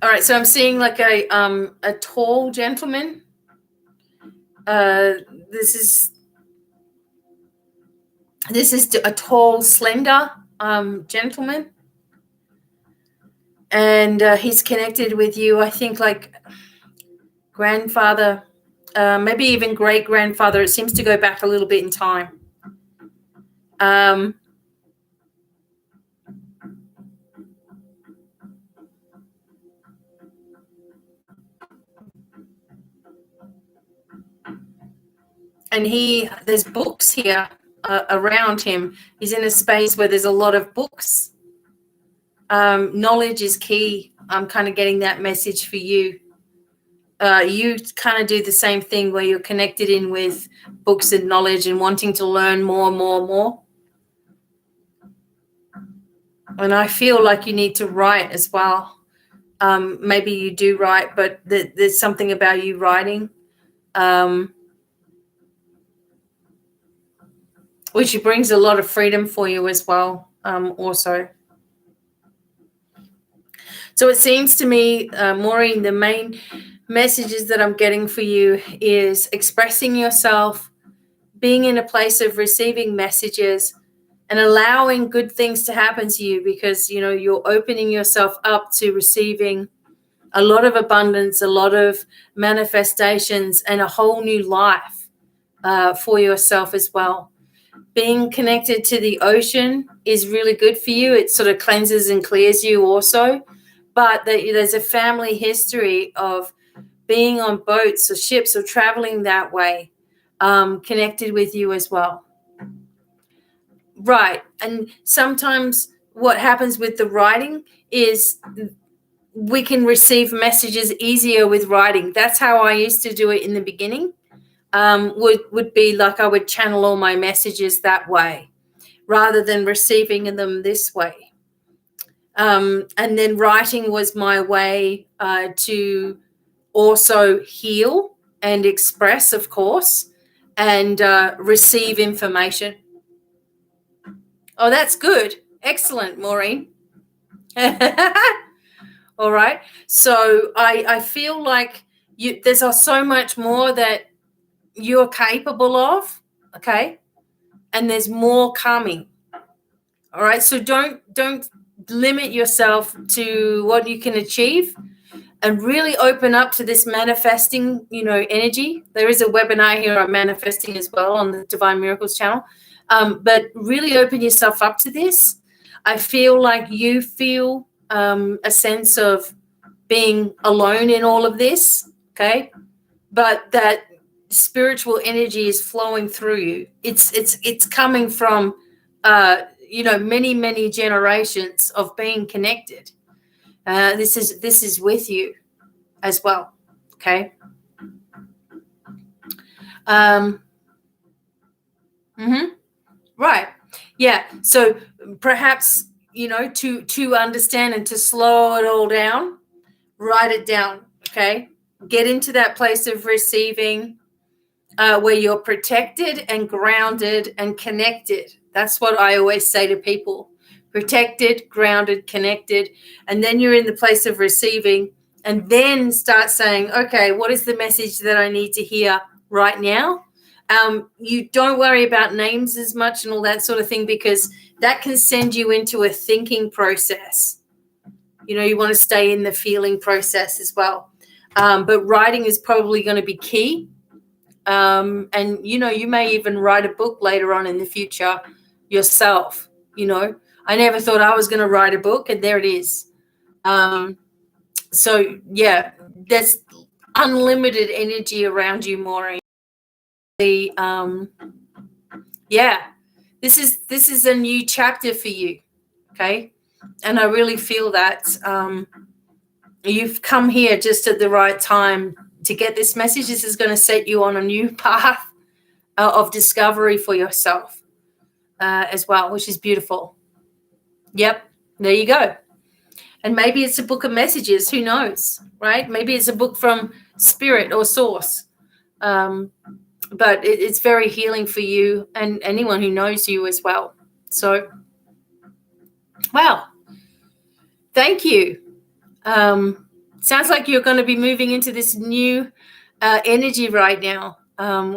All right, so I'm seeing like a tall gentleman. This is a tall, slender gentleman, and he's connected with you. I think like grandfather, maybe even great-grandfather. It seems to go back a little bit in time. And there's books here around him. He's in a space where there's a lot of books. Knowledge is key. I'm kind of getting that message for you. You kind of do the same thing where you're connected in with books and knowledge and wanting to learn more and more and more. And I feel like you need to write as well. Maybe you do write, but there's something about you writing, which brings a lot of freedom for you as well, also. So it seems to me, Maureen, the main messages that I'm getting for you is expressing yourself, being in a place of receiving messages, and allowing good things to happen to you, because, you know, you're opening yourself up to receiving a lot of abundance, a lot of manifestations, and a whole new life for yourself as well. Being connected to the ocean is really good for you. It sort of cleanses and clears you also. But there's a family history of being on boats or ships or traveling that way, connected with you as well. Right. And sometimes what happens with the writing is we can receive messages easier with writing. That's how I used to do it in the beginning. Would be like I would channel all my messages that way rather than receiving them this way. And then writing was my way to also heal and express, of course, and receive information. Oh, that's good. Excellent, Maureen. All right. So I feel like there's so much more that you're capable of, okay? And there's more coming. All right. So don't limit yourself to what you can achieve, and really open up to this manifesting, energy. There is a webinar here on manifesting as well on the Divine Miracles channel. But really open yourself up to this. I feel like you feel a sense of being alone in all of this, okay? But that spiritual energy is flowing through you. It's coming from many, many generations of being connected. This is with you as well, okay? Right. Yeah. So perhaps, to understand and to slow it all down, write it down, okay? Get into that place of receiving where you're protected and grounded and connected. That's what I always say to people. Protected, grounded, connected. And then you're in the place of receiving, and then start saying, okay, what is the message that I need to hear right now? You don't worry about names as much and all that sort of thing, because that can send you into a thinking process. You want to stay in the feeling process as well. But writing is probably going to be key. And, you may even write a book later on in the future yourself. I never thought I was going to write a book, and there it is. So, yeah, there's unlimited energy around you, Maureen. This is a new chapter for you, okay? And I really feel that you've come here just at the right time to get this message. This is going to set you on a new path of discovery for yourself as well, which is beautiful. Yep, there you go. And maybe it's a book of messages. Who knows, right? Maybe it's a book from Spirit or Source. But it's very healing for you and anyone who knows you as well. So, wow. Thank you. Sounds like you're going to be moving into this new energy right now,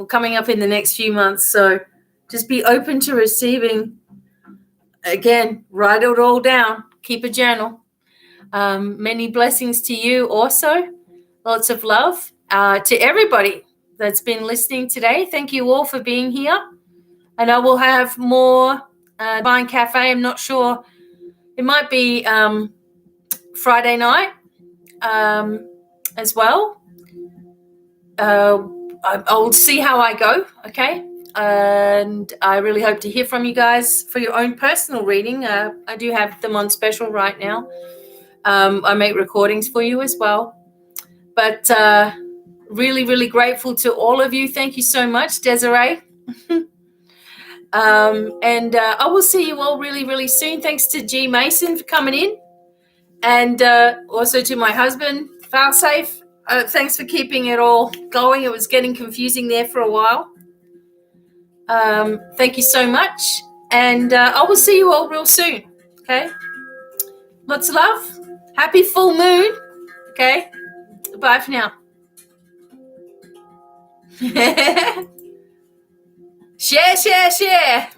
coming up in the next few months. So just be open to receiving. Again, write it all down. Keep a journal. Many blessings to you also. Lots of love. to everybody that's been listening today, thank you all for being here. And I will have more Divine Cafe. I'm not sure. It might be Friday night as well. I'll see how I go, okay? And I really hope to hear from you guys for your own personal reading. I do have them on special right now. I make recordings for you as well. But really, really grateful to all of you. Thank you so much, Desiree. And I will see you all really, really soon. Thanks to G. Mason for coming in. And also to my husband, Failsafe. Thanks for keeping it all going. It was getting confusing there for a while. Thank you so much. And I will see you all real soon. Okay? Lots of love. Happy full moon. Okay? Bye for now. Share, share, share.